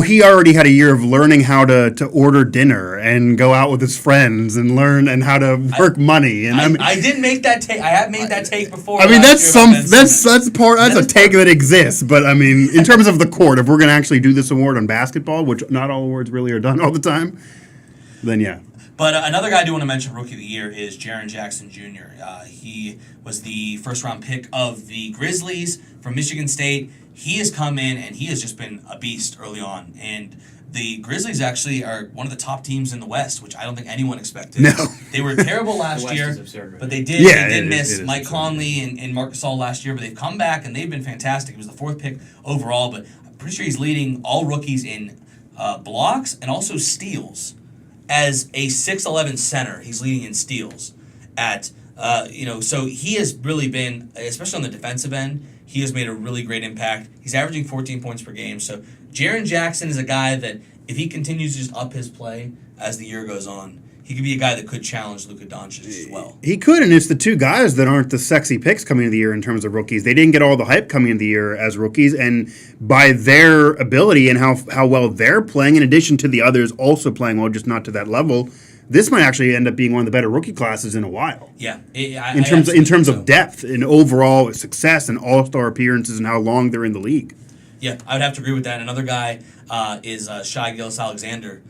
[SPEAKER 2] he already had a year of learning how to order dinner and go out with his friends and learn and how to work money. And
[SPEAKER 1] I did make that take. I have made that take before.
[SPEAKER 2] I mean, that's a take that exists. But I mean, in terms of the court, if we're going to actually do this award on basketball, which not all awards really are done all the time, then yeah.
[SPEAKER 1] But another guy I do want to mention, Rookie of the Year, is Jaren Jackson Jr. He was the first-round pick of the Grizzlies from Michigan State. He has come in, and he has just been a beast early on. And the Grizzlies actually are one of the top teams in the West, which I don't think anyone expected.
[SPEAKER 2] No.
[SPEAKER 1] They were terrible last year,
[SPEAKER 3] absurd, right?
[SPEAKER 1] but they did miss Mike Conley and Marc Gasol last year, but they've come back, and they've been fantastic. He was the fourth pick overall, but I'm pretty sure he's leading all rookies in blocks and also steals. As a 6'11" center, he's leading in steals. So he has really been, especially on the defensive end, he has made a really great impact. He's averaging 14 points per game. So Jaren Jackson is a guy that if he continues to just up his play as the year goes on, he could be a guy that could challenge Luka Doncic as well.
[SPEAKER 2] He could, and it's the two guys that aren't the sexy picks coming into the year in terms of rookies. They didn't get all the hype coming into the year as rookies, and by their ability and how well they're playing, in addition to the others also playing well, just not to that level, this might actually end up being one of the better rookie classes in a while.
[SPEAKER 1] Yeah,
[SPEAKER 2] in terms of depth and overall success and all-star appearances and how long they're in the league.
[SPEAKER 1] Yeah, I would have to agree with that. Another guy is Shai Gilgeous-Alexander.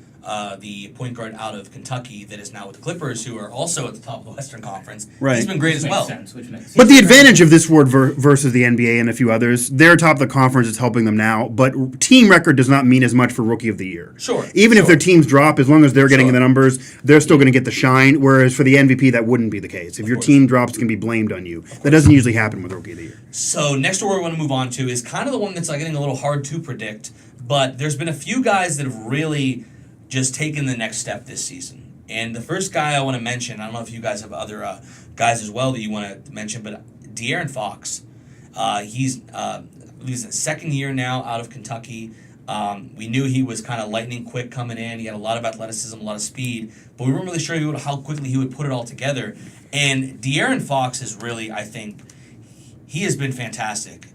[SPEAKER 1] The point guard out of Kentucky that is now with the Clippers, who are also at the top of the Western Conference.
[SPEAKER 2] Right.
[SPEAKER 1] He's been great as well.
[SPEAKER 3] Which makes sense.
[SPEAKER 2] But the advantage of this award versus the NBA and a few others, they're top of the conference, it's helping them now, but team record does not mean as much for Rookie of the Year.
[SPEAKER 1] Sure.
[SPEAKER 2] Even if their teams drop, as long as they're getting the numbers, they're still going to get the shine, whereas for the MVP, that wouldn't be the case. If your team drops, it can be blamed on you. That doesn't usually happen with Rookie of the Year.
[SPEAKER 1] So next award we want to move on to is kind of the one that's getting a little hard to predict, but there's been a few guys that have really just taken the next step this season. And the first guy I want to mention, I don't know if you guys have other guys as well that you want to mention, but De'Aaron Fox. He's in his second year now out of Kentucky. We knew he was kind of lightning quick coming in. He had a lot of athleticism, a lot of speed, but we weren't really sure how quickly he would put it all together. And De'Aaron Fox is really, I think, he has been fantastic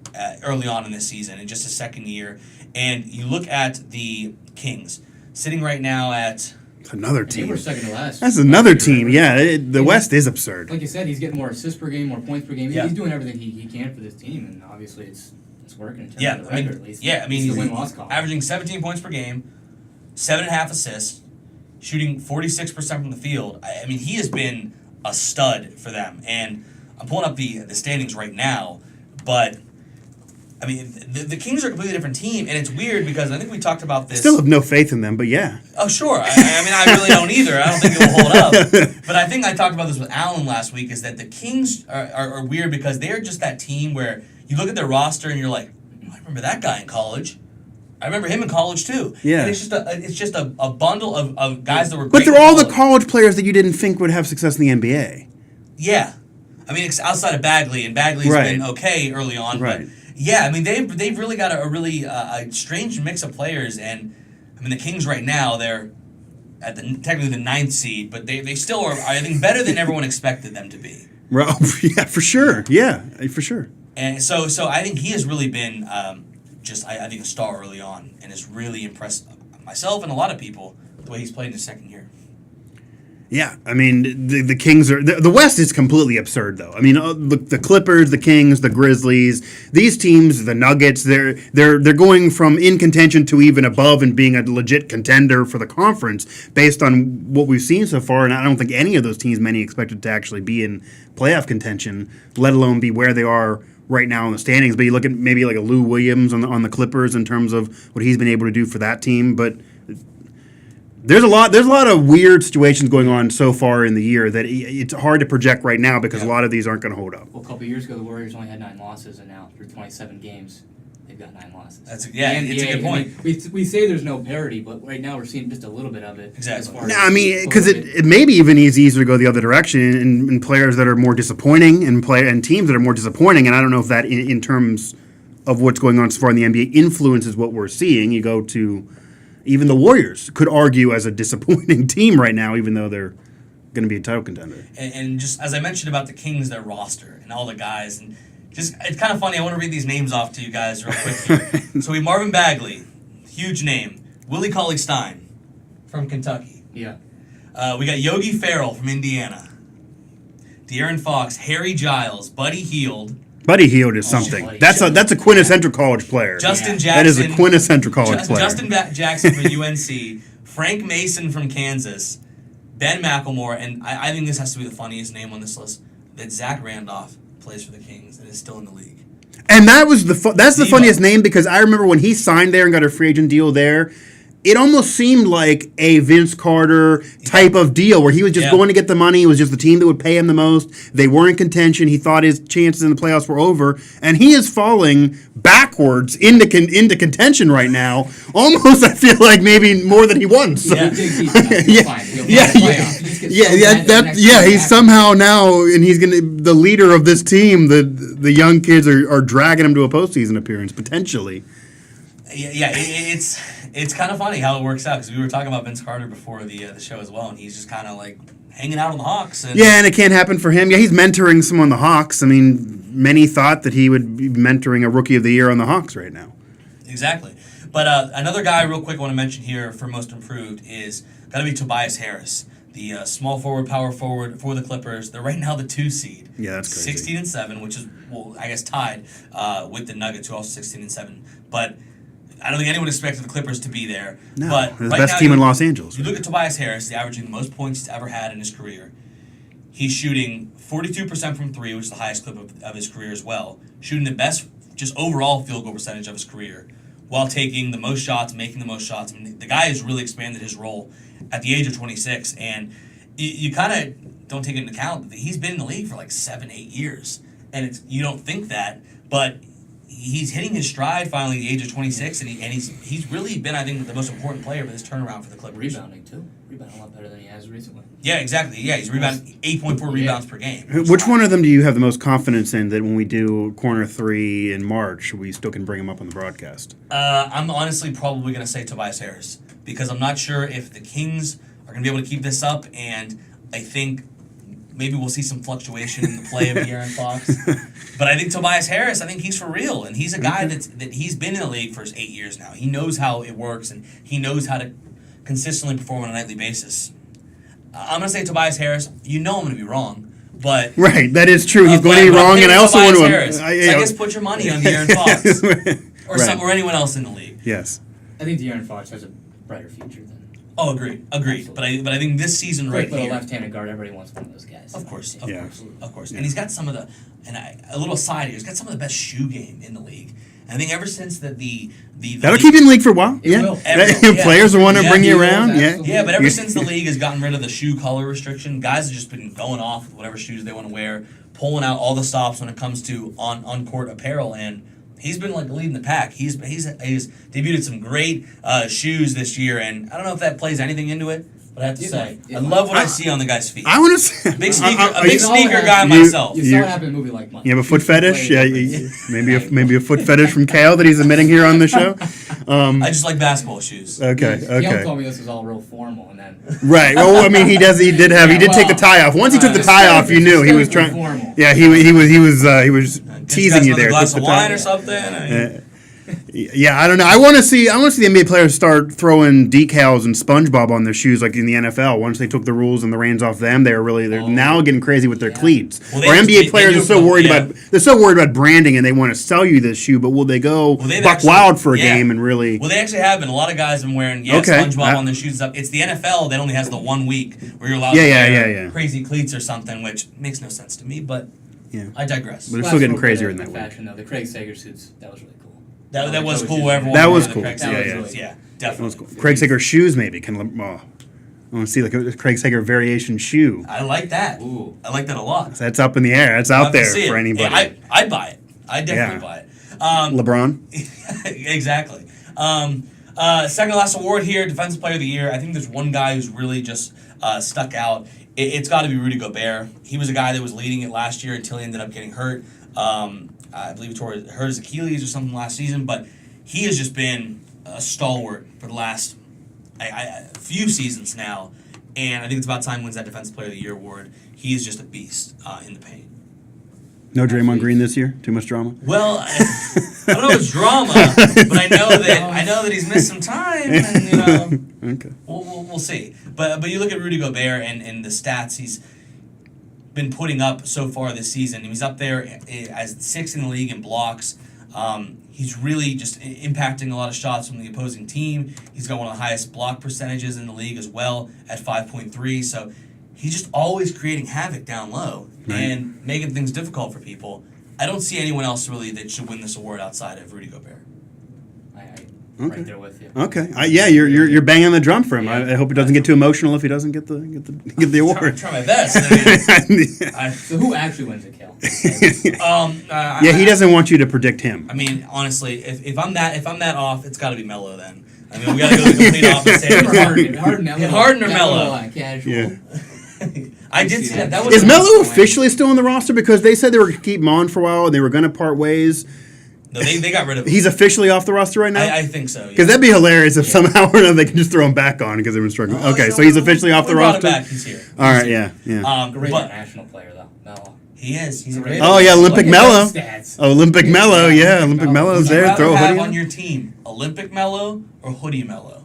[SPEAKER 1] early on in this season in just his second year. And you look at the Kings, sitting right now at
[SPEAKER 2] another team.
[SPEAKER 3] They were second to last.
[SPEAKER 2] That's another team. Yeah, the West is absurd.
[SPEAKER 3] Like you said, he's getting more assists per game, more points per game.
[SPEAKER 1] Yeah.
[SPEAKER 3] He's doing everything he can for this team, and obviously it's working in terms of the record, at least.
[SPEAKER 1] Yeah, I mean, he's
[SPEAKER 3] win-loss column.
[SPEAKER 1] averaging 17 points per game, 7.5 assists, shooting 46% from the field. I mean, he has been a stud for them. And I'm pulling up the standings right now, but I mean, the Kings are a completely different team, and it's weird because I think we talked about this.
[SPEAKER 2] Still have no faith in them, but yeah.
[SPEAKER 1] Oh, sure. I mean, I really don't either. I don't think it will hold up. But I think I talked about this with Alan last week, is that the Kings are weird because they're just that team where you look at their roster and you're like, I remember that guy in college. I remember him in college, too.
[SPEAKER 2] Yeah.
[SPEAKER 1] And it's just a bundle of guys that were great.
[SPEAKER 2] But they're all the college players that you didn't think would have success in the NBA.
[SPEAKER 1] Yeah. I mean, it's outside of Bagley, and Bagley's been okay early on, but yeah, I mean, they've really got a really strange mix of players, and I mean, the Kings right now, they're at technically the 9th seed, but they still are, I think, better than everyone expected them to be.
[SPEAKER 2] Well, yeah, for sure. Yeah, for sure.
[SPEAKER 1] And so I think he has really been I think, a star early on, and has really impressed myself and a lot of people the way he's played in his second year.
[SPEAKER 2] Yeah, I mean, the Kings are... The West is completely absurd, though. I mean, the Clippers, the Kings, the Grizzlies, these teams, the Nuggets, they're going from in contention to even above and being a legit contender for the conference based on what we've seen so far, and I don't think any of those teams, many expected to actually be in playoff contention, let alone be where they are right now in the standings. But you look at maybe like a Lou Williams on the Clippers in terms of what he's been able to do for that team, but... There's a lot of weird situations going on so far in the year that it's hard to project right now because a lot of these aren't going to hold up.
[SPEAKER 3] Well, a couple of years ago, the Warriors only had 9 losses, and now through 27 games, they've got 9 losses.
[SPEAKER 1] It's a good point.
[SPEAKER 3] I mean, we say there's no parity, but right now we're seeing just a little bit of it.
[SPEAKER 1] Exactly.
[SPEAKER 2] No, I mean, because it maybe even is easier to go the other direction in players that are more disappointing and teams that are more disappointing. And I don't know if that in terms of what's going on so far in the NBA influences what we're seeing. You go to... Even the Warriors could argue as a disappointing team right now, even though they're going to be a title contender.
[SPEAKER 1] And just as I mentioned about the Kings, their roster and all the guys, and just it's kind of funny. I want to read these names off to you guys real quick here. So we Marvin Bagley, huge name. Willie Cauley-Stein from Kentucky.
[SPEAKER 3] Yeah.
[SPEAKER 1] We got Yogi Ferrell from Indiana. De'Aaron Fox, Harry Giles, Buddy Hield.
[SPEAKER 2] Buddy Hield is something. That's a quintessential college player.
[SPEAKER 1] Justin Jackson.
[SPEAKER 2] That is a quintessential college player.
[SPEAKER 1] Justin Jackson from UNC. Frank Mason from Kansas. Ben McElmore. And I think this has to be the funniest name on this list. That Zach Randolph plays for the Kings and is still in the league.
[SPEAKER 2] And that's the funniest name because I remember when he signed there and got a free agent deal there, it almost seemed like a Vince Carter type of deal where he was just going to get the money. It was just the team that would pay him the most. They were in contention. He thought his chances in the playoffs were over. And he is falling backwards into contention right now. Almost, I feel like, maybe more than he once.
[SPEAKER 1] Yeah.
[SPEAKER 2] He's somehow now, and he's the leader of this team. The young kids are dragging him to a postseason appearance, potentially.
[SPEAKER 1] Yeah, it's kind of funny how it works out because we were talking about Vince Carter before the show as well, and he's just kind of like hanging out on the Hawks. And
[SPEAKER 2] and it can't happen for him. Yeah, he's mentoring someone on the Hawks. I mean, many thought that he would be mentoring a Rookie of the Year on the Hawks right now.
[SPEAKER 1] Exactly. But another guy real quick I want to mention here for most improved is got to be Tobias Harris, the small forward, power forward for the Clippers. They're right now the 2 seed.
[SPEAKER 2] Yeah, that's crazy.
[SPEAKER 1] 16-7, which is, I guess, tied with the Nuggets, who are also 16-7. But I don't think anyone expected the Clippers to be there.
[SPEAKER 2] No,
[SPEAKER 1] but
[SPEAKER 2] the best team in Los Angeles.
[SPEAKER 1] You look at Tobias Harris, he's averaging the most points he's ever had in his career. He's shooting 42% from 3, which is the highest clip of his career as well. Shooting the best, just overall field goal percentage of his career, while taking the most shots, making the most shots. I mean, the guy has really expanded his role at the age of 26, and you kind of don't take into account that he's been in the league for like 7-8 years, and you don't think that, but he's hitting his stride finally at the age of 26, and he's really been, I think, the most important player for this turnaround for the Clippers.
[SPEAKER 3] Rebounding, too. Rebounding a lot better than he has recently.
[SPEAKER 1] Yeah, exactly. Yeah, he's rebounding 8.4 rebounds per game.
[SPEAKER 2] Which one of them do you have the most confidence in that when we do Corner 3 in March, we still can bring him up on the broadcast?
[SPEAKER 1] I'm honestly probably going to say Tobias Harris, because I'm not sure if the Kings are going to be able to keep this up, and I think maybe we'll see some fluctuation in the play of De'Aaron Fox. But I think Tobias Harris, I think he's for real. And he's a guy that he's been in the league for 8 years now. He knows how it works, and he knows how to consistently perform on a nightly basis. I'm going to say Tobias Harris. You know I'm going to be wrong. But
[SPEAKER 2] right, that is true. He's going to be wrong, and I also want to...
[SPEAKER 1] So I guess put your money on De'Aaron Fox. Or anyone else in the league.
[SPEAKER 2] Yes.
[SPEAKER 3] I think De'Aaron Fox has a brighter future than...
[SPEAKER 1] Oh, agreed. But I think this season right here...
[SPEAKER 3] a left-handed guard, everybody wants one of those guys.
[SPEAKER 1] Of course.
[SPEAKER 2] Yeah.
[SPEAKER 1] And he's got some of the... a little side here, he's got some of the best shoe game in the league. And I think ever since the
[SPEAKER 2] that'll keep you in the league for a while. Players will want to bring you around.
[SPEAKER 1] Yeah, but ever since the league has gotten rid of the shoe color restriction, guys have just been going off with whatever shoes they want to wear, pulling out all the stops when it comes to on-court apparel, and he's been like leading the pack. He's debuted some great shoes this year, and I don't know if that plays anything into it. But I have to say, I love what I see on the guy's feet.
[SPEAKER 2] I want to say...
[SPEAKER 1] A big sneaker guy myself.
[SPEAKER 3] You saw it happen in a movie like Mike.
[SPEAKER 2] You have a foot fetish? Yeah, maybe a foot fetish from Cale that he's admitting here on the show?
[SPEAKER 1] I just like basketball shoes.
[SPEAKER 2] Okay.
[SPEAKER 3] Cale told me this was all real formal, and then...
[SPEAKER 2] Right. Well, I mean, he did take the tie off. Once he took the tie off, you knew he was trying... Yeah, he was teasing you there.
[SPEAKER 1] A glass of wine or something.
[SPEAKER 2] Yeah, I don't know. I want to see the NBA players start throwing decals and SpongeBob on their shoes like in the NFL. Once they took the rules and the reins off them, they're now getting crazy with their cleats.
[SPEAKER 1] Well,
[SPEAKER 2] or NBA players are so worried about branding and they want to sell you this shoe, but will they go buck wild for a game and really?
[SPEAKER 1] Well, they actually have been. A lot of guys have been wearing SpongeBob on their shoes. It's the NFL that only has the 1 week where you're allowed to wear crazy cleats or something, which makes no sense to me. But I digress.
[SPEAKER 2] But they're still getting crazier in that
[SPEAKER 3] fashion though. The Craig Sager suits, that was really cool.
[SPEAKER 1] That was cool. Everyone
[SPEAKER 2] that was cool.
[SPEAKER 1] Yeah, definitely.
[SPEAKER 2] That was cool. Craig Sager shoes maybe I want to see like a Craig Sager variation shoe.
[SPEAKER 1] I like that.
[SPEAKER 3] Ooh.
[SPEAKER 1] I like that a lot.
[SPEAKER 2] That's up in the air. That's out there for anybody.
[SPEAKER 1] Yeah, I'd buy it. I'd definitely buy it.
[SPEAKER 2] LeBron.
[SPEAKER 1] Exactly. Second to last award here, Defensive Player of the Year. I think there's one guy who's really just stuck out. It's got to be Rudy Gobert. He was a guy that was leading it last year until he ended up getting hurt. I believe he hurt his Achilles or something last season, but he has just been a stalwart for the last few seasons now, and I think it's about time he wins that Defensive Player of the Year award. He is just a beast in the paint.
[SPEAKER 2] No Draymond Green this year? Too much drama?
[SPEAKER 1] Well, I don't know if it's drama, but I know that he's missed some time, and
[SPEAKER 2] okay.
[SPEAKER 1] We'll see. But you look at Rudy Gobert and the stats he's been putting up so far this season. He's up there as sixth in the league in blocks. He's really just impacting a lot of shots from the opposing team. He's got one of the highest block percentages in the league as well at 5.3. So he's just always creating havoc down low and making things difficult for people. I don't see anyone else really that should win this award outside of Rudy Gobert.
[SPEAKER 3] Right there with you.
[SPEAKER 2] Okay. You're banging the drum for him. Yeah. I hope it doesn't get too emotional if he doesn't get the award.
[SPEAKER 1] Try my best.
[SPEAKER 3] So who actually wins it, Cale?
[SPEAKER 2] He doesn't want you to predict him.
[SPEAKER 1] I mean, honestly, if I'm that off, it's got to be Melo then. I mean, we got to go the complete opposite. Harden or Melo.
[SPEAKER 3] Casual.
[SPEAKER 2] Yeah.
[SPEAKER 1] I did see that.
[SPEAKER 2] Is Melo officially still on the roster? Because they said they were going to keep him on for a while and they were going to part ways.
[SPEAKER 1] No, they got rid of him.
[SPEAKER 2] He's officially off the roster right now?
[SPEAKER 1] I think so.
[SPEAKER 2] Because that'd be hilarious if somehow or another they can just throw him back on because they've been struggling. Okay, so he's officially off the roster?
[SPEAKER 1] Him back. He's here.
[SPEAKER 2] All right, yeah.
[SPEAKER 3] Great international player, though. Melo.
[SPEAKER 1] He is. He's a great
[SPEAKER 2] Olympic Melo. Olympic Melo, yeah. Olympic Melo's there. Throw a hoodie
[SPEAKER 1] on your team. Olympic Melo or Hoodie Melo?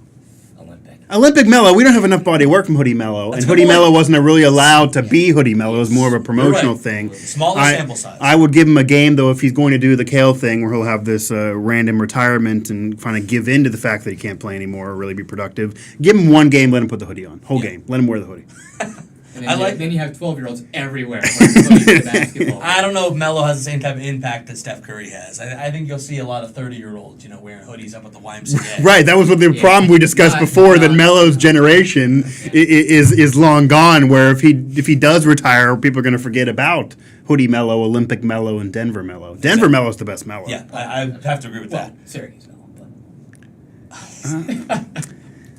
[SPEAKER 2] Olympic Melo, we don't have enough body work from Hoodie Melo, and Hoodie Melo wasn't really allowed to be Hoodie Melo. It was more of a promotional thing.
[SPEAKER 1] Smaller sample size.
[SPEAKER 2] I would give him a game, though, if he's going to do the Cale thing where he'll have this random retirement and kind of give in to the fact that he can't play anymore or really be productive. Give him one game, let him put the hoodie on. Whole game. Let him wear the hoodie.
[SPEAKER 3] And then you have 12-year-olds everywhere playing basketball.
[SPEAKER 1] I don't know if Melo has the same type of impact that Steph Curry has. I think you'll see a lot of 30-year-olds, wearing hoodies up at the YMCA.
[SPEAKER 2] Right, that was what the problem we discussed before, that Melo's generation is long gone, where if he does retire, people are going to forget about Hoodie Melo, Olympic Melo, and Denver Melo. Denver Melo's the best Melo.
[SPEAKER 1] Yeah, I have to agree with that.
[SPEAKER 3] Syracuse Melo, but...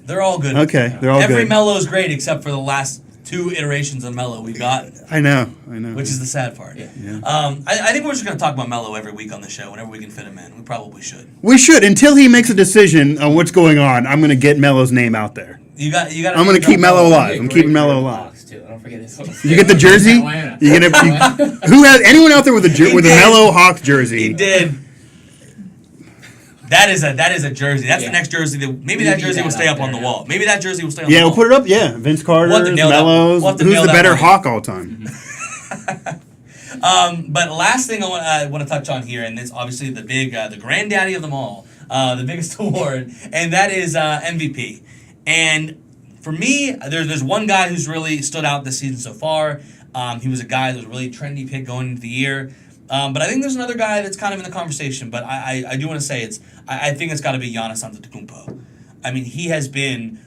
[SPEAKER 1] They're all good.
[SPEAKER 2] Okay, they're all good.
[SPEAKER 1] Every Melo is great except for the last 2 iterations of Melo we got.
[SPEAKER 2] I know.
[SPEAKER 1] Which is the sad part.
[SPEAKER 3] Yeah.
[SPEAKER 1] I think we're just going to talk about Melo every week on the show whenever we can fit him in. We probably should.
[SPEAKER 2] We should. Until he makes a decision on what's going on, I'm going to get Melo's name out there.
[SPEAKER 1] You got.
[SPEAKER 2] I'm going to keep Melo alive. I'm keeping Melo alive.
[SPEAKER 3] Don't forget this.
[SPEAKER 2] You get the jersey? Who has anyone out there with a Melo Hawks jersey?
[SPEAKER 1] He did. That is a jersey. That's the next jersey. Maybe that jersey will stay up on the wall. Maybe that jersey will stay on the wall.
[SPEAKER 2] Yeah, we'll put it up. Yeah, Vince Carter, Melo's. Who's the better Hawk all time?
[SPEAKER 1] But last thing I want to touch on here, and it's obviously the granddaddy of them all, the biggest award, and that is MVP. And for me, there's one guy who's really stood out this season so far. He was a guy that was a really trendy pick going into the year. But I think there's another guy that's kind of in the conversation. But I do want to say I think it's got to be Giannis Antetokounmpo. I mean, he has been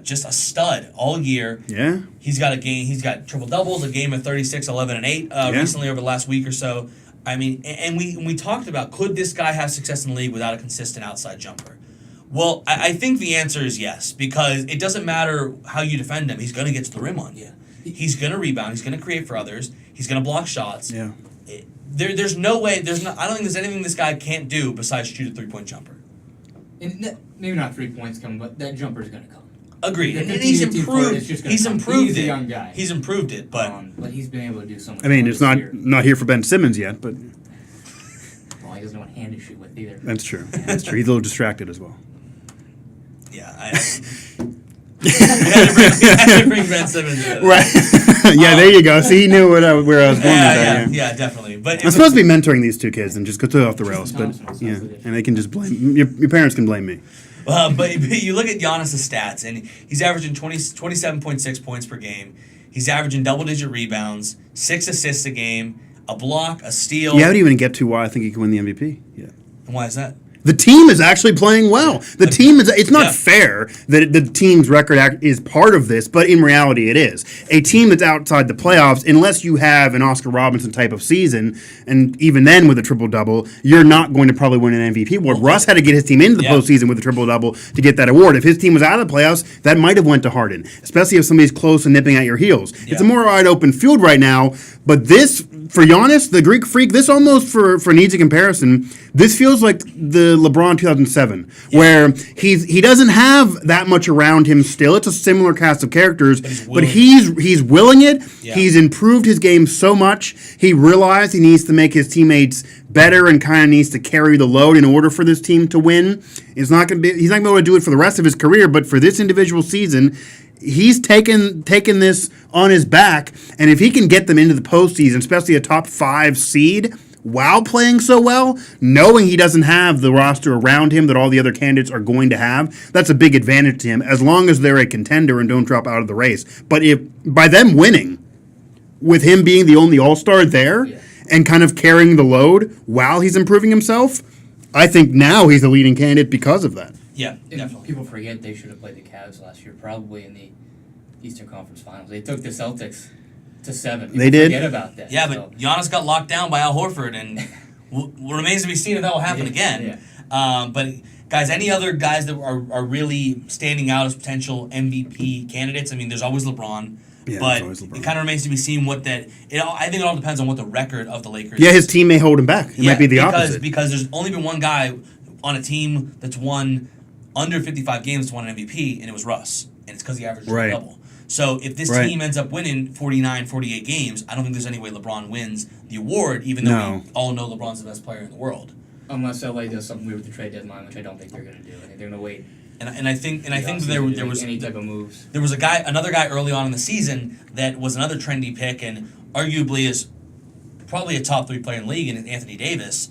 [SPEAKER 1] just a stud all year.
[SPEAKER 2] Yeah.
[SPEAKER 1] He's got triple doubles, a game of 36, 11, and 8 recently over the last week or so. I mean, and we talked about, could this guy have success in the league without a consistent outside jumper? Well, I think the answer is yes, because it doesn't matter how you defend him. He's going to get to the rim on you. He's going to rebound. He's going to create for others. He's going to block shots.
[SPEAKER 2] Yeah.
[SPEAKER 1] There's no way. I don't think there's anything this guy can't do besides shoot a 3-point jumper.
[SPEAKER 3] And maybe not 3 points coming, but that jumper's going to come.
[SPEAKER 1] Agreed. And he's improved. He's improved
[SPEAKER 3] He's
[SPEAKER 1] it.
[SPEAKER 3] a young guy.
[SPEAKER 1] He's improved it, but
[SPEAKER 3] he's been able to do so much.
[SPEAKER 2] I mean, it's not here for Ben Simmons yet, but
[SPEAKER 3] Well, he doesn't know what hand to shoot with either.
[SPEAKER 2] That's true. That's true. He's a little distracted as well.
[SPEAKER 1] Yeah, we had to bring Ben Simmons in.
[SPEAKER 2] Right. Yeah, there you go. See, he knew where I was going with that.
[SPEAKER 1] Yeah, definitely. But
[SPEAKER 2] I'm supposed to be mentoring these two kids and just go off the rails, but
[SPEAKER 3] Thompson,
[SPEAKER 2] yeah, and they can just blame your parents can blame me.
[SPEAKER 1] but you look at Giannis' stats, and he's averaging 27.6 points per game. He's averaging double-digit rebounds, 6 assists a game, a block, a steal.
[SPEAKER 2] Yeah, I didn't even get to why I think he can win the MVP. Yeah.
[SPEAKER 1] And why is that?
[SPEAKER 2] The team is actually playing well. The team is. It's not fair that the team's record is part of this, but in reality, it is. A team that's outside the playoffs, unless you have an Oscar Robertson type of season, and even then with a triple-double, you're not going to probably win an MVP award. Russ had to get his team into the postseason with a triple-double to get that award. If his team was out of the playoffs, that might have went to Harden, especially if somebody's close and nipping at your heels. Yeah. It's a more wide-open field right now, but this, for Giannis, the Greek Freak, this almost, for needs of comparison, this feels like the LeBron 2007, where he doesn't have that much around him still. It's a similar cast of characters, but he's willing it. Yeah. He's improved his game so much. He realized he needs to make his teammates better and kind of needs to carry the load in order for this team to win. He's not going to be able to do it for the rest of his career, but for this individual season, he's taken this on his back, and if he can get them into the postseason, especially a top 5 seed, while playing so well, knowing he doesn't have the roster around him that all the other candidates are going to have, that's a big advantage to him, as long as they're a contender and don't drop out of the race. But if by them winning, with him being the only all-star there, and kind of carrying the load while he's improving himself, I think now he's the leading candidate because of that.
[SPEAKER 1] Yeah, definitely.
[SPEAKER 3] People forget they should have played the Cavs last year, probably in the Eastern Conference Finals. They took the Celtics to 7. People
[SPEAKER 2] they did.
[SPEAKER 3] Forget about that.
[SPEAKER 1] Yeah, but Giannis got locked down by Al Horford, and remains to be seen if that will happen again. Yeah. But guys, any other guys that are really standing out as potential MVP candidates? I mean, there's always LeBron. Yeah, but it kind of remains to be seen what that. I think it all depends on what the record of the Lakers.
[SPEAKER 2] Yeah, his team may hold him back. It might be the opposite
[SPEAKER 1] because there's only been one guy on a team that's won under 55 games to won an MVP, and it was Russ, and it's because he averaged a double. So if this team ends up winning 49, 48 games, I don't think there's any way LeBron wins the award, even though we all know LeBron's the best player in the world.
[SPEAKER 3] Unless LA does something weird with the trade deadline, which I don't think they're going to do. I think they're going to wait.
[SPEAKER 1] And I think there was
[SPEAKER 3] any type of moves.
[SPEAKER 1] There was another guy early on in the season that was another trendy pick, and arguably is probably a top 3 player in the league, and Anthony Davis.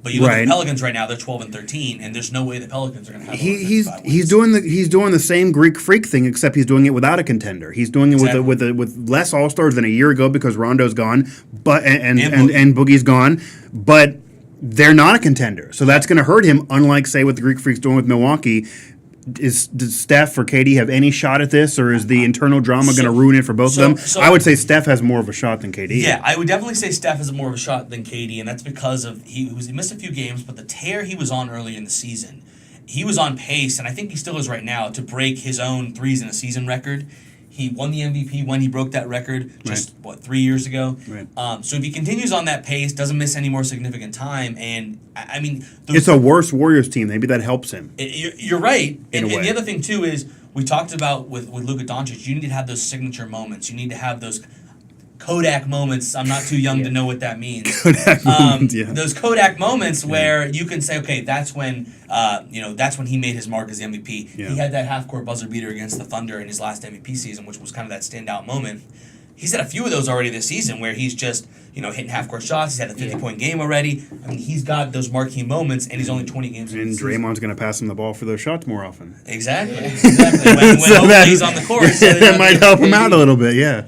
[SPEAKER 1] But you look at the Pelicans right now; they're 12-13, and there's no way the Pelicans are going to have.
[SPEAKER 2] He's doing the same Greek Freak thing, except he's doing it without a contender. He's doing it with less All Stars than a year ago because Rondo's gone, but and Boogie's gone, but they're not a contender, so that's going to hurt him. Unlike say what the Greek Freak's doing with Milwaukee. Does Steph or KD have any shot at this, or is the internal drama going to ruin it for both of them? I would say Steph has more of a shot than KD.
[SPEAKER 1] Yeah, I would definitely say Steph has more of a shot than KD, and that's because of he missed a few games, but the tear he was on early in the season, he was on pace, and I think he still is right now, to break his own threes in a season record. He won the MVP when he broke that record just, 3 years ago?
[SPEAKER 2] Right.
[SPEAKER 1] So if he continues on that pace, doesn't miss any more significant time, and I mean...
[SPEAKER 2] It's a worse Warriors team. Maybe that helps him.
[SPEAKER 1] You're right. And the other thing, too, is we talked about with Luka Doncic, you need to have those signature moments. You need to have those Kodak moments. I'm not too young to know what that means.
[SPEAKER 2] Kodak moments,
[SPEAKER 1] Those Kodak moments where you can say, okay, that's when he made his mark as the MVP.
[SPEAKER 2] Yeah.
[SPEAKER 1] He had that half-court buzzer beater against the Thunder in his last MVP season, which was kind of that standout moment. He's had a few of those already this season where he's just, hitting half-court shots. He's had a 50-point game already. I mean, he's got those marquee moments, and he's only 20 games in
[SPEAKER 2] and
[SPEAKER 1] the season.
[SPEAKER 2] Draymond's going to pass him the ball for those shots more often.
[SPEAKER 1] Exactly. When he's on the court. So
[SPEAKER 2] that might help him out a little bit, yeah.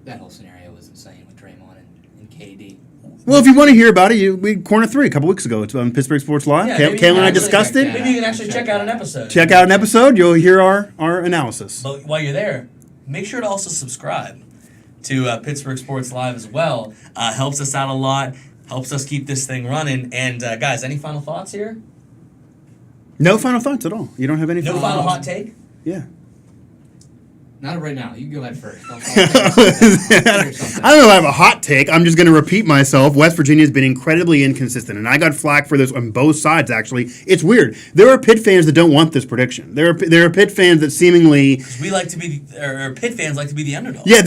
[SPEAKER 3] That whole scenario was insane with Draymond and KD.
[SPEAKER 2] Well, if you want to hear about it, we Corner 3 a couple weeks ago. It's on Pittsburgh Sports Live.
[SPEAKER 1] Yeah,
[SPEAKER 2] Cale and I discussed it.
[SPEAKER 1] Maybe you can actually check out an episode.
[SPEAKER 2] Check out an episode. You'll hear our analysis.
[SPEAKER 1] But while you're there, make sure to also subscribe to Pittsburgh Sports Live as well. Helps us out a lot. Helps us keep this thing running. And guys, any final thoughts here?
[SPEAKER 2] No final thoughts at all. You don't have any
[SPEAKER 1] No final hot take?
[SPEAKER 2] Yeah.
[SPEAKER 3] Not right now. You can go ahead first. I'll
[SPEAKER 2] I don't know if I have a hot take. I'm just going to repeat myself. West Virginia has been incredibly inconsistent, and I got flack for this on both sides, actually. It's weird. There are Pitt fans that don't want this prediction. There are Pitt fans that seemingly...
[SPEAKER 1] We like to be... Or Pitt fans like to be the underdog.
[SPEAKER 2] Yeah,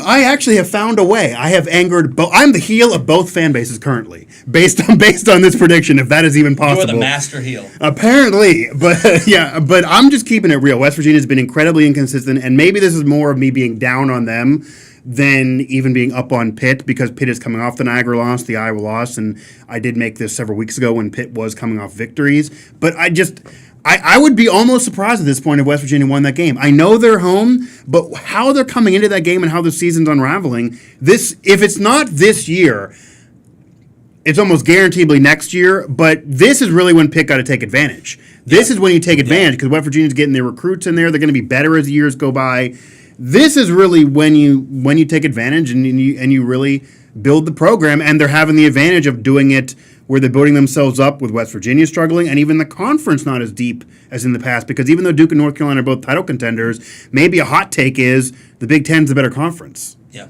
[SPEAKER 2] I actually have found a way. I have angered both... I'm the heel of both fan bases currently, based on this prediction, if that is even possible.
[SPEAKER 1] You're the master heel.
[SPEAKER 2] Apparently. But, yeah, but I'm just keeping it real. West Virginia has been incredibly inconsistent, and maybe this is more of me being down on them than even being up on Pitt, because Pitt is coming off the Niagara loss, the Iowa loss, and I did make this several weeks ago when Pitt was coming off victories. But I would be almost surprised at this point if West Virginia won that game. I know they're home, but how they're coming into that game and how the season's unraveling, if it's not this year, it's almost guaranteedly next year, but this is really when Pitt got to take advantage. This is when you take advantage, because West Virginia's getting their recruits in there. They're going to be better as the years go by. This is really when you take advantage and you really build the program, and they're having the advantage of doing it where they're building themselves up with West Virginia struggling, and even the conference not as deep as in the past, because even though Duke and North Carolina are both title contenders, maybe a hot take is the Big Ten's the better conference.
[SPEAKER 1] Yeah.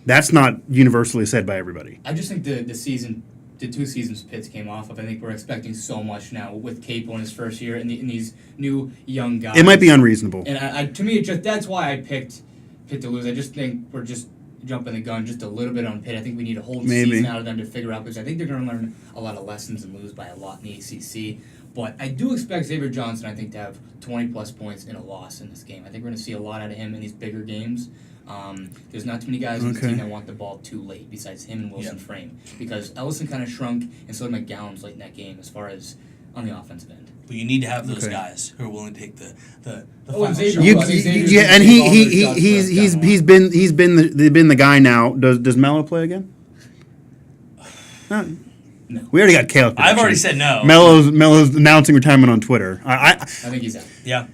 [SPEAKER 2] That's not universally said by everybody.
[SPEAKER 3] I just think the 2 seasons Pitts came off of, I think we're expecting so much now with Capel in his first year and these new young guys.
[SPEAKER 2] It might be unreasonable.
[SPEAKER 3] And to me, that's why I picked Pitt to lose. I just think we're just jumping the gun just a little bit on Pitt. I think we need a whole season out of them to figure out, because I think they're going to learn a lot of lessons and lose by a lot in the ACC. But I do expect Xavier Johnson, I think, to have 20-plus points in a loss in this game. I think we're going to see a lot out of him in these bigger games. There's not too many guys on the team that want the ball too late, besides him and Wilson Frame, because Ellison kind of shrunk, and so did McGowan's late in that game as far as on the offensive end.
[SPEAKER 1] But you need to have those guys who are willing to take the
[SPEAKER 3] Oh,
[SPEAKER 1] final
[SPEAKER 3] Xavier,
[SPEAKER 1] shot.
[SPEAKER 2] And he's been the guy now. Does Melo play again? No. We already got Cale.
[SPEAKER 1] I've already said no.
[SPEAKER 2] Melo's announcing retirement on Twitter.
[SPEAKER 3] I think he's out.
[SPEAKER 1] Yeah.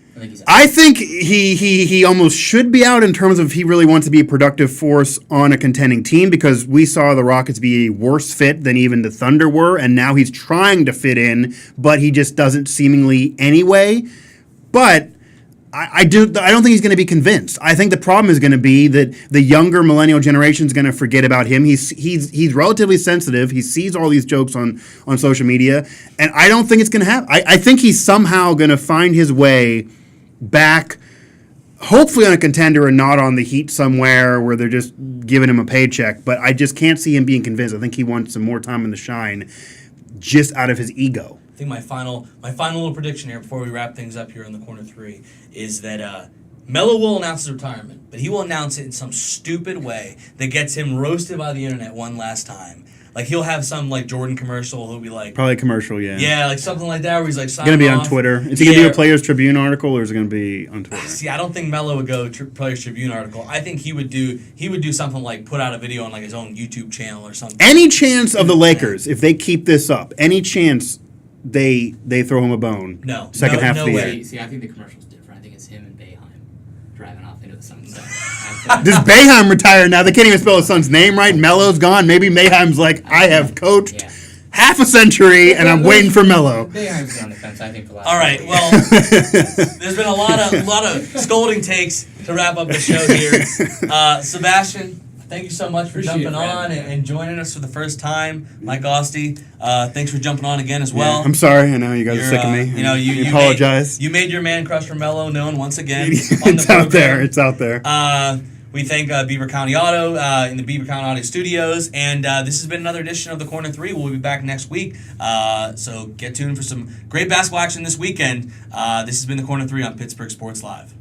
[SPEAKER 2] I think he almost should be out in terms of if he really wants to be a productive force on a contending team, because we saw the Rockets be a worse fit than even the Thunder were, and now he's trying to fit in, but he just doesn't seemingly anyway. But I don't think he's going to be convinced. I think the problem is going to be that the younger millennial generation is going to forget about him. He's relatively sensitive. He sees all these jokes on social media, and I don't think it's going to happen. I think he's somehow going to find his way back, hopefully on a contender and not on the Heat somewhere where they're just giving him a paycheck. But I just can't see him being convinced. I think he wants some more time in the shine just out of his ego.
[SPEAKER 1] I think my final little prediction here before we wrap things up here on the corner 3 is that Melo will announce his retirement, but he will announce it in some stupid way that gets him roasted by the internet one last time. Like, he'll have some, like, Jordan commercial. He'll be like...
[SPEAKER 2] Probably a commercial, yeah.
[SPEAKER 1] Yeah, like something like that where he's like signing
[SPEAKER 2] It's going to be
[SPEAKER 1] off.
[SPEAKER 2] on Twitter. Is he going to do a Players Tribune article, or is it going to be on Twitter?
[SPEAKER 1] See, I don't think Melo would go Players Tribune article. I think he would do something like put out a video on, like, his own YouTube channel or something.
[SPEAKER 2] Any chance of the Lakers, if they keep this up, any chance they throw him a bone?
[SPEAKER 1] No.
[SPEAKER 2] Second half of the
[SPEAKER 1] way.
[SPEAKER 2] year.
[SPEAKER 3] See, I think the commercial's different. I think it's him and Boeheim driving off into the sunset.
[SPEAKER 2] Does Boeheim retire now? They can't even spell his son's name right. Melo's gone. Maybe Boeheim's like, I have coached half a century, and I'm waiting for Melo.
[SPEAKER 3] Boeheim's on the fence, I think, for last.
[SPEAKER 1] All right, well, there's been a lot of scolding takes to wrap up the show here. Sebastian, thank you so much for jumping on and joining us for the first time. Mike Asti, thanks for jumping on again as well.
[SPEAKER 2] Yeah, I'm sorry. I know you guys are sick of me.
[SPEAKER 1] You
[SPEAKER 2] apologize.
[SPEAKER 1] You made your man crush for Melo known once again.
[SPEAKER 2] It's out there. It's out there.
[SPEAKER 1] We thank Beaver County Auto in the Beaver County Auto studios, and this has been another edition of the Corner 3. We'll be back next week, so get tuned for some great basketball action this weekend. This has been the Corner 3 on Pittsburgh Sports Live.